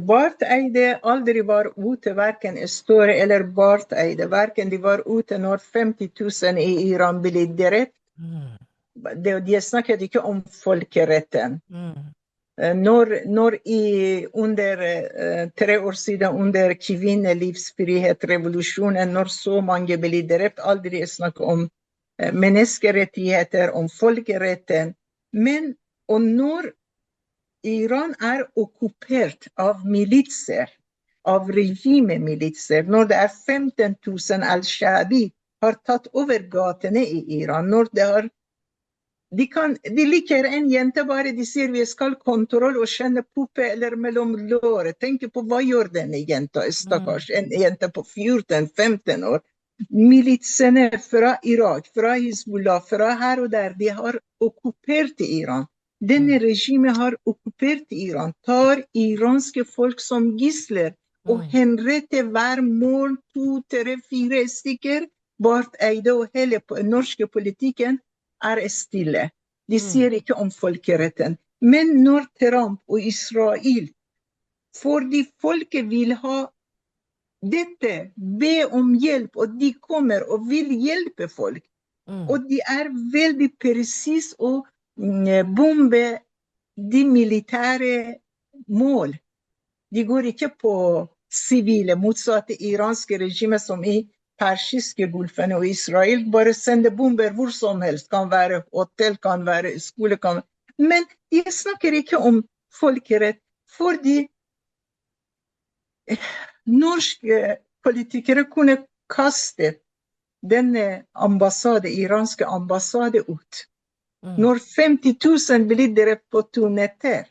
Barth Eide aldri var ute, hverken Støre eller Barth Eide. Hverken de var ute når 50 000 i Iran ble drept. De snakket ikke om folkeretten. Når under 3 år siden, under kvinnelivsfrihetsrevolusjonen, når så mange ble drept, aldri snakket om menneskerettigheter, om folkeretten. Og når Iran okkupert av militser, av regimemilitser, når det 15 000 al-Shabi har tatt over gatene i Iran, når det har de liker en jente bare, de sier vi skal kontroll og kjenne puppe eller mellom låret. Tenk på hva gjør denne jenta, stakkars, en jente på 14-15 år. Militsene fra Irak, fra Hizbollah, fra her og der, de har okkupert Iran. Denne regimet har okkupert Iran, tar iranske folk som gisler, og henretter hver morgen 2, 3, 4 stykker. Barth Eide og hele norske politikken stille. De sier ikke om folkeretten. Men når Trump og Israel, fordi folket vil ha dette, be om hjelp, og de kommer og vil hjelpe folk, og de veldig presis å bombe de militære mål. De går ikke på sivile, motsatte iranske regimer som i Persiske Golfen og Israel, bare sende bomber hvor som helst. Kan være hotell, kan være skole, kan være. Men jeg snakker ikke om folkerett, fordi norske politikere kunne kaste denne iranske ambassade ut. Når 50 000 blir drept på 2 netter,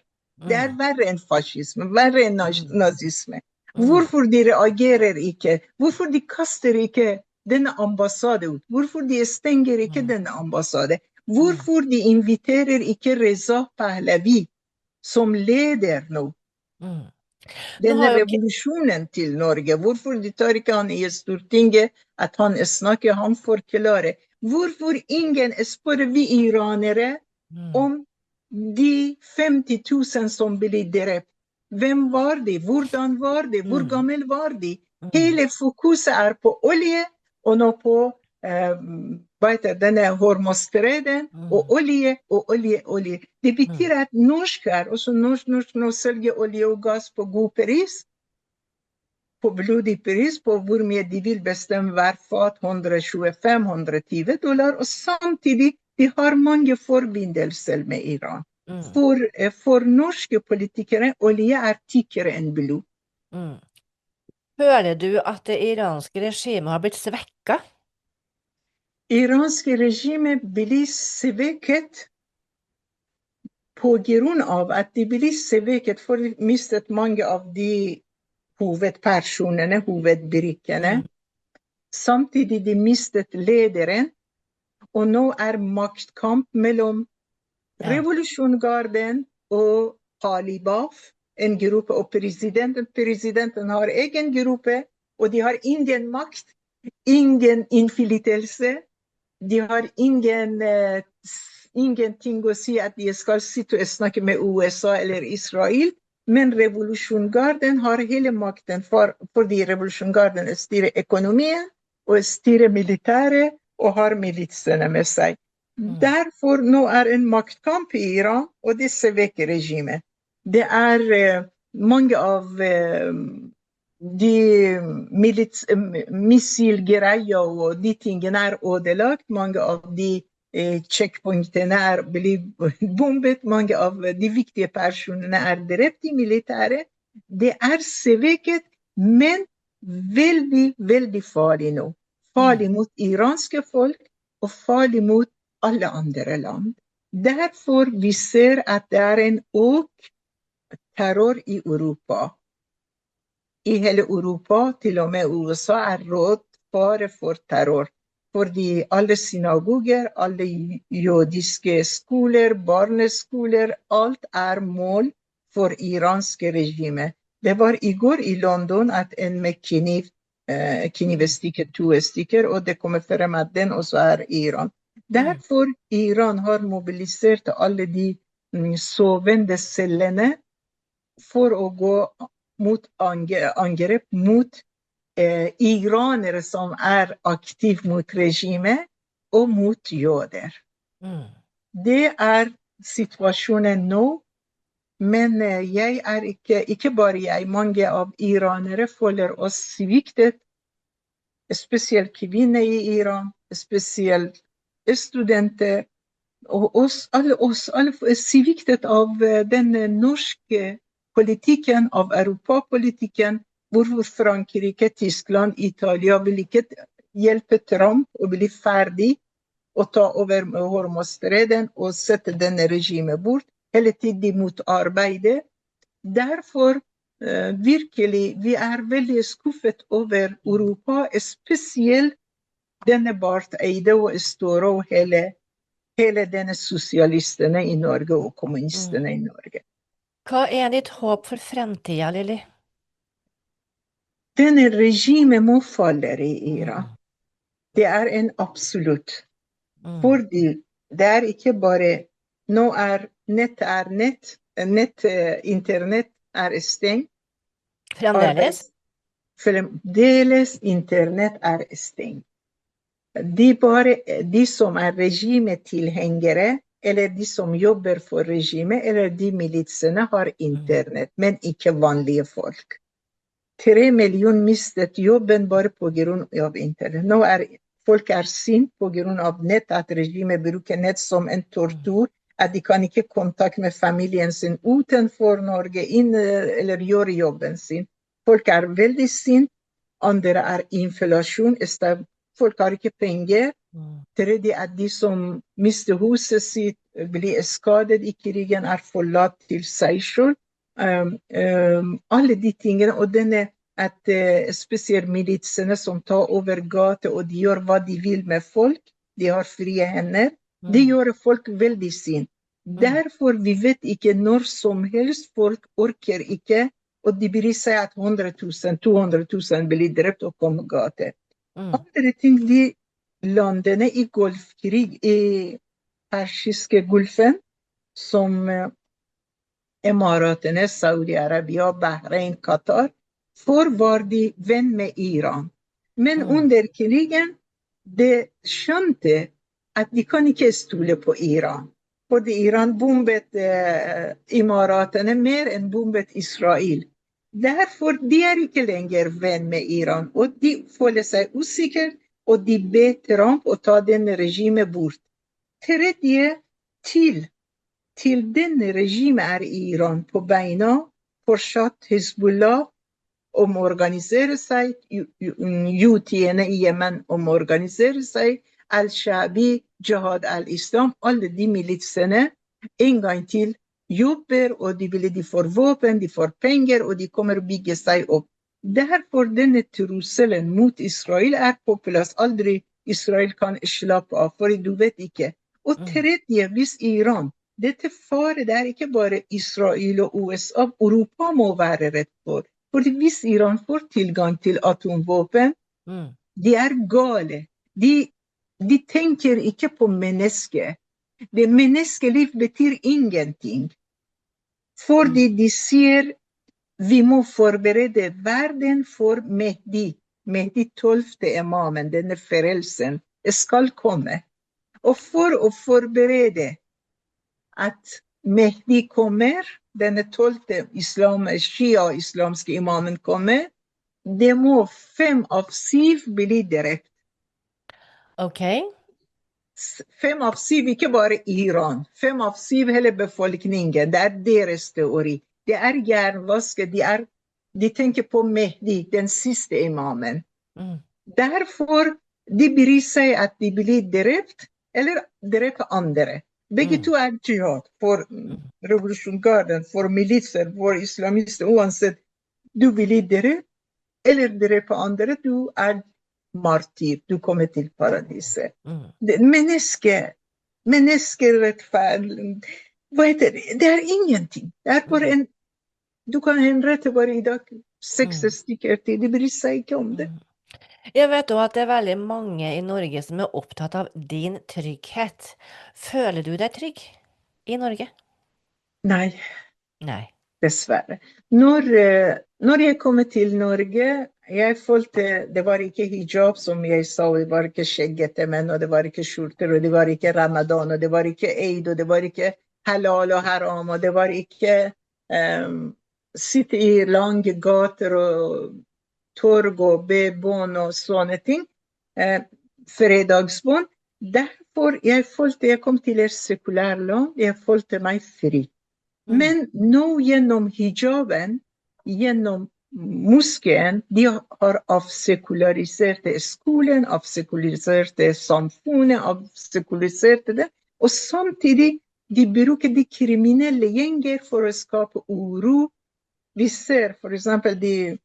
det verre enn fascisme, verre enn nazisme. Hvorfor de reagerer ikke? Hvorfor de kaster ikke denne ambassade ut? Hvorfor de stenger ikke denne ambassade? Hvorfor de inviterer ikke Reza Pahlavi som leder nå? Denne revolusjonen til Norge, hvorfor de tar ikke han i Stortinget, at han snakker, han forklarer. Hvorfor ingen spør vi iranere om de 50 000 som ble drept? Hvem var de? Hvordan var de? Hvor gammel var de? Hele fokuset på olje, og nå på denne Hormuzstriden, og olje, og olje, olje. Det betyr at norsk også norsk nå selger olje og gass på god pris, på blodig pris, på hvor mye de vil bestemme hver fat, $125-120, og samtidig de har mange forbindelser med Iran. For norske politikere, olje tykkere enn blod. Hører du at det iranske regimet har blitt svekket? Iranske regimet blir svekket på grunn av at de blir svekket, for de mistet mange av de hovedpersonene, hovedbrikkene. Samtidig de mistet lederen, og nå maktkamp mellom Revolusjonsgarden og Talibaf, en gruppe, og presidenten. Presidenten har egen gruppe, og de har ingen makt, ingen innflytelse. De har ingenting å si at de skal sitte og snakke med USA eller Israel, men Revolusjonsgarden har hele makten, fordi Revolusjonsgarden styrer økonomien og styrer militæret og har militsene med seg. Derfor nå en maktkamp i Iran, og det svekker regimet. Det mange av de missilgreier og de tingene ødelagt, mange av de checkpointene blitt bombet, mange av de viktige personene drept i militæret. Det svekket, men veldig, veldig farlig nå. Farlig mot iranske folk, og farlig mot alle andre land. Derfor vi ser at det en økt terror i Europa. I hele Europa, til og med USA, råd fare for terror. Fordi alle synagoger, alle jødiske skoler, barneskoler, alt mål for iranske regime. Det var i går i London at en med knivstikker, 2 stykker, og det kommer frem at den også Iran. Derfor Iran har mobilisert alle de sovende cellene for å gå mot angrep mot iranere som aktiv mot regimet, og mot jøder. Det situasjonen nå, men jeg ikke bare jeg, mange av iranere føler oss sviktet, spesielt kvinner i Iran, spesielt studenter, og alle sviktet av den norske politikken, av europapolitikken, hvorfor Frankrike, Tyskland, Italia vil ikke hjelpe Trump å bli ferdig og ta over Hormuzstriden og sette denne regimet bort. Hele tiden motarbeider. Derfor virkelig, vi veldig skuffet over Europa, spesielt denne Barth Eide og Støre og hele denne sosialistene i Norge og kommunistene i Norge. Hva ditt håp for fremtiden, Lili? Denne regimet må falle i Iran. Det en absolutt. Fordi det ikke bare, nå nett, internett stengt. Fremdeles? Fremdeles internett stengt. De som regimetilhengere, eller de som jobber for regimet, eller de militsene har internett, men ikke vanlige folk. 3 millioner mistet jobben bare på grunn av internett. Nå folk sint på grunn av nett, at regimet bruker nett som en tortur, at de kan ikke kontakte med familien sin utenfor Norge, eller gjøre jobben sin. Folk veldig sint, andre inflasjon, folk har ikke penger. Tredje at de som mister huset sitt, blir skadet i krigen, forlatt til seg selv. Alle de tingene, og denne at spesielt militsene som tar over gate, og de gjør hva de vil med folk, de har frie hender, det gjør folk veldig sint. Derfor vi vet ikke når som helst, folk orker ikke, og de bryr seg at 100 000, 200 000 blir drept og kommer gate. Andre ting, de landene i golfkrig, i Persiske golfen, som Emiratene, Saudi-Arabia, Bahrain, Qatar, var de venn med Iran. Men under krigen, de skjønte at de kan ikke stole på Iran. Fordi Iran bombet Emiratene mer enn bombet Israel. Derfor de ikke lenger venn med Iran, og de føler seg usikre, og de ber Trump å ta denne regimet bort. Tredje, til denne regimet i Iran på beina, fortsatt Hezbollah omorganiserer seg, Houthene i Yemen omorganiserer seg, Al-Shabi, Jihad al-Islam, alle de militsene en gang til jobber, og de får våpen, de får penger, og de kommer å bygge seg opp. Derfor denne trusselen mot Israel på plass. Aldri Israel kan slappe av, for du vet ikke. Og tredje, hvis Iran, dette fare, det ikke bare Israel og USA, Europa må være rett for. For hvis Iran får tilgang til atomvåpen, de gale. De tenker ikke på mennesket. Det menneskeliv betyr ingenting. Fordi de sier, vi må forberede verden for Mehdi. Mehdi 12. imamen, denne frelsen, skal komme. Og for å forberede at Mehdi kommer, denne 12. Shia-islamske imamen kommer, det må 5 av 7 bli drept. Ok. 5 av 7, ikke bare Iran. 5 av 7 hele befolkningen, det deres teori. Det jernvasket, de tenker på Mehdi, den siste imamen. Derfor de bryr seg at de blir drept, eller drepe andre. Begge to jihad. For revolusjonsgarden, for militser, for islamister. Uansett, du vil dere, eller drepe andre, du martyr. Du kommer til paradiset. Menneskerettferd, hva heter det? Det ingenting. Det bare du kan henrette bare i dag 6 stykker til. De bryr seg ikke om det. Jeg vet også at det veldig mange i Norge som opptatt av din trygghet. Føler du deg trygg i Norge? Nei. Nei. Dessverre. Når jeg kom til Norge, jeg følte det var ikke hijab, som jeg sa, det var ikke skjeggete menn, og det var ikke skjorter, og det var ikke ramadan, og det var ikke eid, og det var ikke halal og haram, og det var ikke sitte i lange gater og torg og be bånd og sånne ting. Fredagsbånd. Derfor jeg følte jeg kom til et sekulært land. Jeg følte meg fri. Men nå gjennom hijaben, gjennom moskeen, de har avsekulariserte skolen, avsekulariserte samfunnet, avsekulariserte det. Og samtidig de bruker de kriminelle gjenger for å skape uro. Vi ser for eksempel de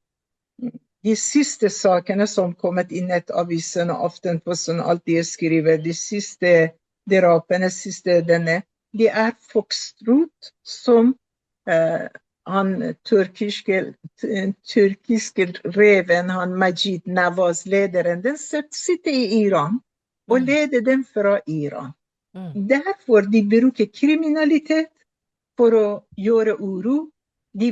siste sakene som kommet i nettavisen og Aftenposten, alt de skriver, de siste drapene, de Foxtrot, som han tyrkiske reven, han Majid Nawaz, lederen, den sitter i Iran og leder den fra Iran. Derfor de bruker kriminalitet for å gjøre uro. De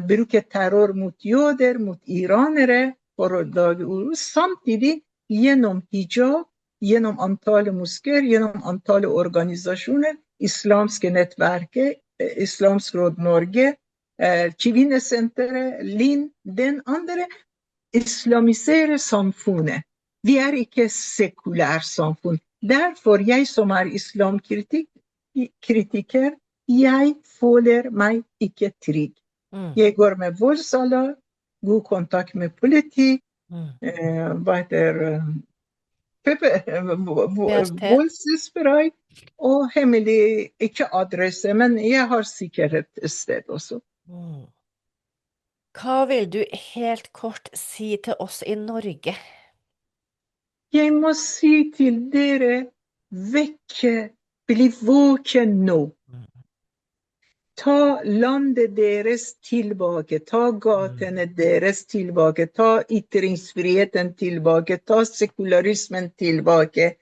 bruker terror mot jøder, mot iranere, for å lage uro. Samtidig, gjennom hijab, gjennom antallet moskéer, gjennom antallet organisasjoner, islamske nettverket, Islamsk Råd Norge, Kvinnesenteret, LIN, den andre, islamiserer samfunnet. Vi ikke sekulært samfunn. Derfor, jeg som islamkritiker, jeg føler meg ikke trygg. Jeg går med voldsalarm, god kontakt med politi, voldsspray og hemmelig, ikke adresse, men jeg har sikkert et sted også. Hva vil du helt kort si til oss i Norge? Jeg må si til dere, bli våken nå. Ta landet deres tilbake, ta gatene deres tilbake, ta ytringsfriheten tilbake, ta sekularismen tilbake.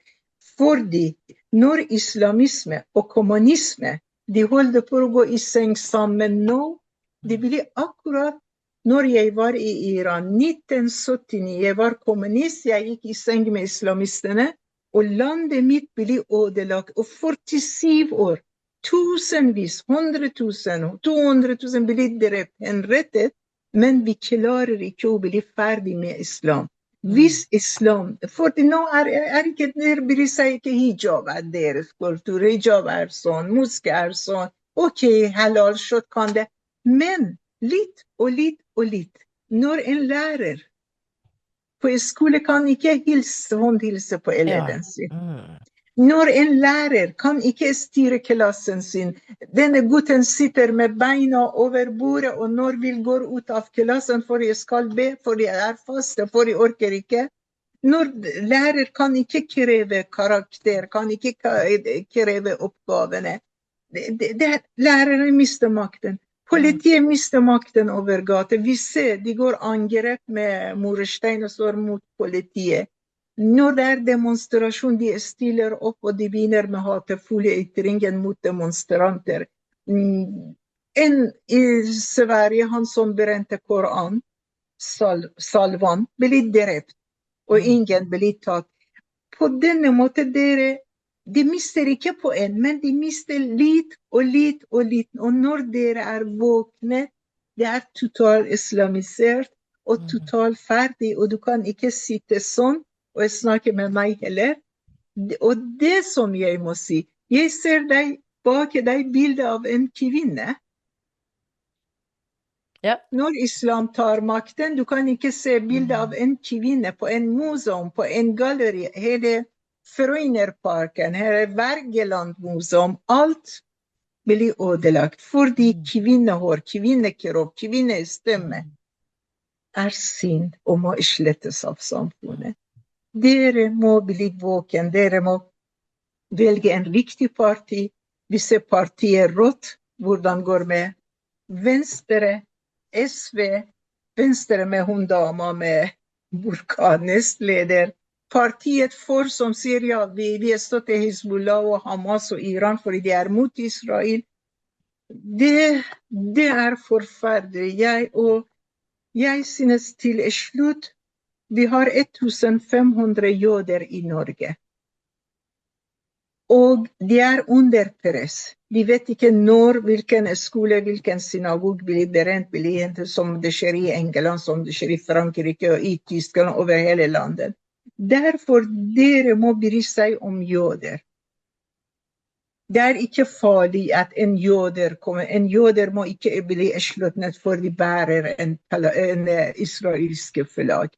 Fordi når islamisme og kommunisme, de holder på å gå i seng sammen nå, det blir akkurat når jeg var i Iran, 1979, jeg var kommunist, jeg gikk i seng med islamistene, og landet mitt ble ødelagt, og 47 år, tusenvis, 100 000, 200 000 ble drept, henrettet, men vi klarer ikke å bli ferdig med islam. Hvis islam, for nå ikke, dere bryr seg ikke hijab deres kultur, hijab sånn, moské sånn, ok, halal, shot kan det, men litt og litt og litt. Når en lærer på skole kan ikke håndhilse på eleven sin. Når en lærer kan ikke styre klassen sin, denne gutten sitter med beina over bordet, og når vi går ut av klassen for jeg skal be, for jeg faste, for jeg orker ikke. Når lærer kan ikke kreve karakter, kan ikke kreve oppgavene. Lærere mister makten. Politiet mister makten over gaten. Vi ser, de går angrep med morestein og står mot politiet. Når det demonstrasjon, de stiller opp, og de begynner med hatefulle ytringer mot demonstranter. En i Sverige, han som brente Koran, Salvan, ble drept, og ingen ble tatt. På denne måten, de mister ikke poeng, men de mister litt og litt og litt. Og når dere våkne, det totalt islamisert og totalt ferdig, og du kan ikke sitte sånn og snakke med meg heller. Og det som jeg må si, jeg ser bak deg bildet av en kvinne. Ja. Når islam tar makten, du kan ikke se bildet av en kvinne på en museum, på en galleri. Hele Frøynerparken, her Wergelandmuseum, alt blir ødelagt fordi kvinnehår, kvinnekropp, kvinnestemme synd og må slettes av samfunnet. Dere må bli våken, dere må velge en riktig parti. Vi ser partiet Rødt, hvordan går med Venstre, SV, Venstre med hun dama med burka, nestleder. Partiet for som sier ja, vi har stått til Hezbollah og Hamas og Iran fordi de er mot Israel. Det er forferdelig. Jeg synes til slutt, vi har 1500 jøder i Norge. Og de er under press. Vi vet ikke når, hvilken skole, hvilken synagog blir brent, som det skjer i England, som det skjer i Frankrike og i Tyskland, over hele landet. Derfor dere må bry seg om jøder. Det er ikke farlig at en jøder kommer. En jøder må ikke bli slått ned for de bærer en israelske flagg.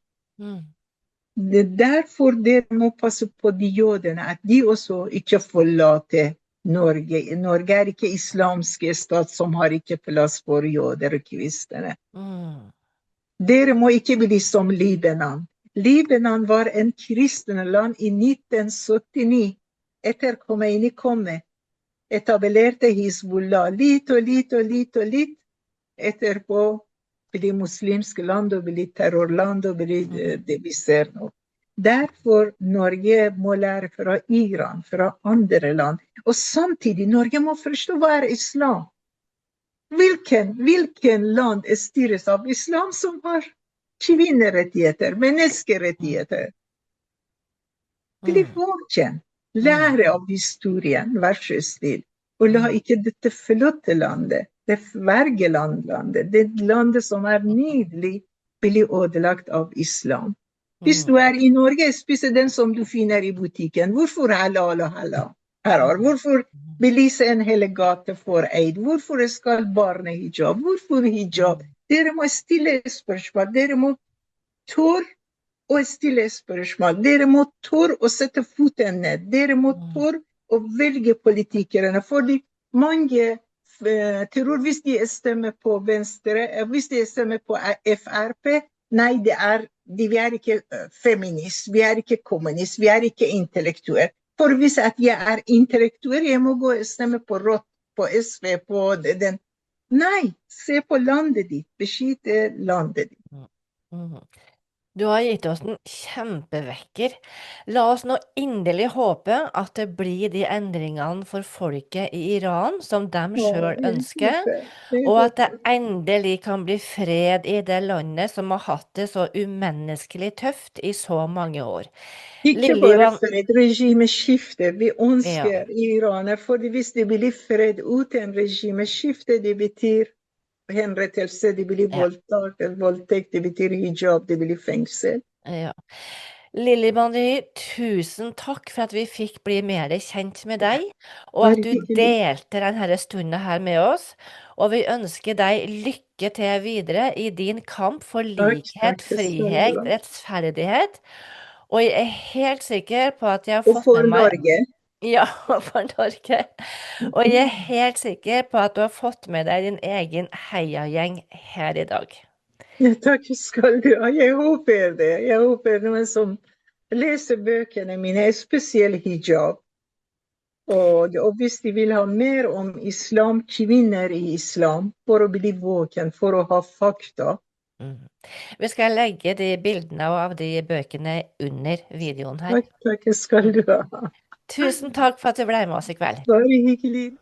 Det er derfor dere må passe på de jødene, at de også ikke forlater Norge. Norge er ikke islamske stat som har ikke plass for jøder og kristne. Dere må ikke bli som Libanon. Libanon var en kristen land i 1979. Etter Khomeini etablerte Hezbollah litt. Etterpå blir muslimske land og blir terrorland og blir det vi ser nå. Derfor Norge må lære fra Iran, fra andre land. Og samtidig Norge må forstå hva er islam. Hvilken land styres av islam som har kvinnerettigheter, menneskerettigheter? Bli våken. Lære av historien, vær så snill. Og la ikke dette flotte landet, det Wergelandlandet, det landet som er nydelig, bli ødelagt av islam. Hvis du er i Norge, spiser den som du finner i butikken. Hvorfor halal og halal? Hvorfor belyse en hele gate for eid? Hvorfor skal barne hijab? Hvorfor hijab? Dere må stille spørsmål. Dere må tåre å stille spørsmål. Dere må tåre å sette foten ned. Dere må tåre å velge politikerne. Fordi mange tror hvis de stemmer på Venstre, hvis de stemmer på FrP, nei, vi er ikke feminist, vi er ikke kommunist, vi er ikke intellektuell. For hvis at jeg er intellektuell, jeg må gå og stemme på Rødt, på SV, på den. Nei, se på landet ditt, beskytte landet ditt. Du har gitt oss en kjempevekker. La oss nå inderlig håpe at det blir de endringene for folket i Iran som de selv ønsker, og at det endelig kan bli fred i det landet som har hatt det så umenneskelig tøft i så mange år. Ikke bare fred, regimeskifte. Vi ønsker Iran, for hvis det blir fred uten regimeskifte, det betyr henrettelse, det blir voldtekt, det betyr hijab, det blir fengsel. Ja. Lilly Bandi, tusen takk for at vi fikk bli mer kjent med deg, og at du delte denne stunden her med oss. Og vi ønsker deg lykke til videre i din kamp for likhet, frihet, rettferdighet. Og jeg er helt sikker på at jeg har fått med meg... Norge. Ja, for Norge. Og jeg er helt sikker på at du har fått med deg din egen heiagjeng her i dag. Ja, takk skal du ha. Jeg håper det. Jeg håper noen som leser bøkene mine, spesielt hijab. Og hvis de vil ha mer om islam, kvinner i islam, for å bli våken, for å ha fakta. Vi skal legge de bildene av de bøkene under videoen her. Takk skal du ha. Tusen takk for at du ble med oss i kveld. Bare hyggelig.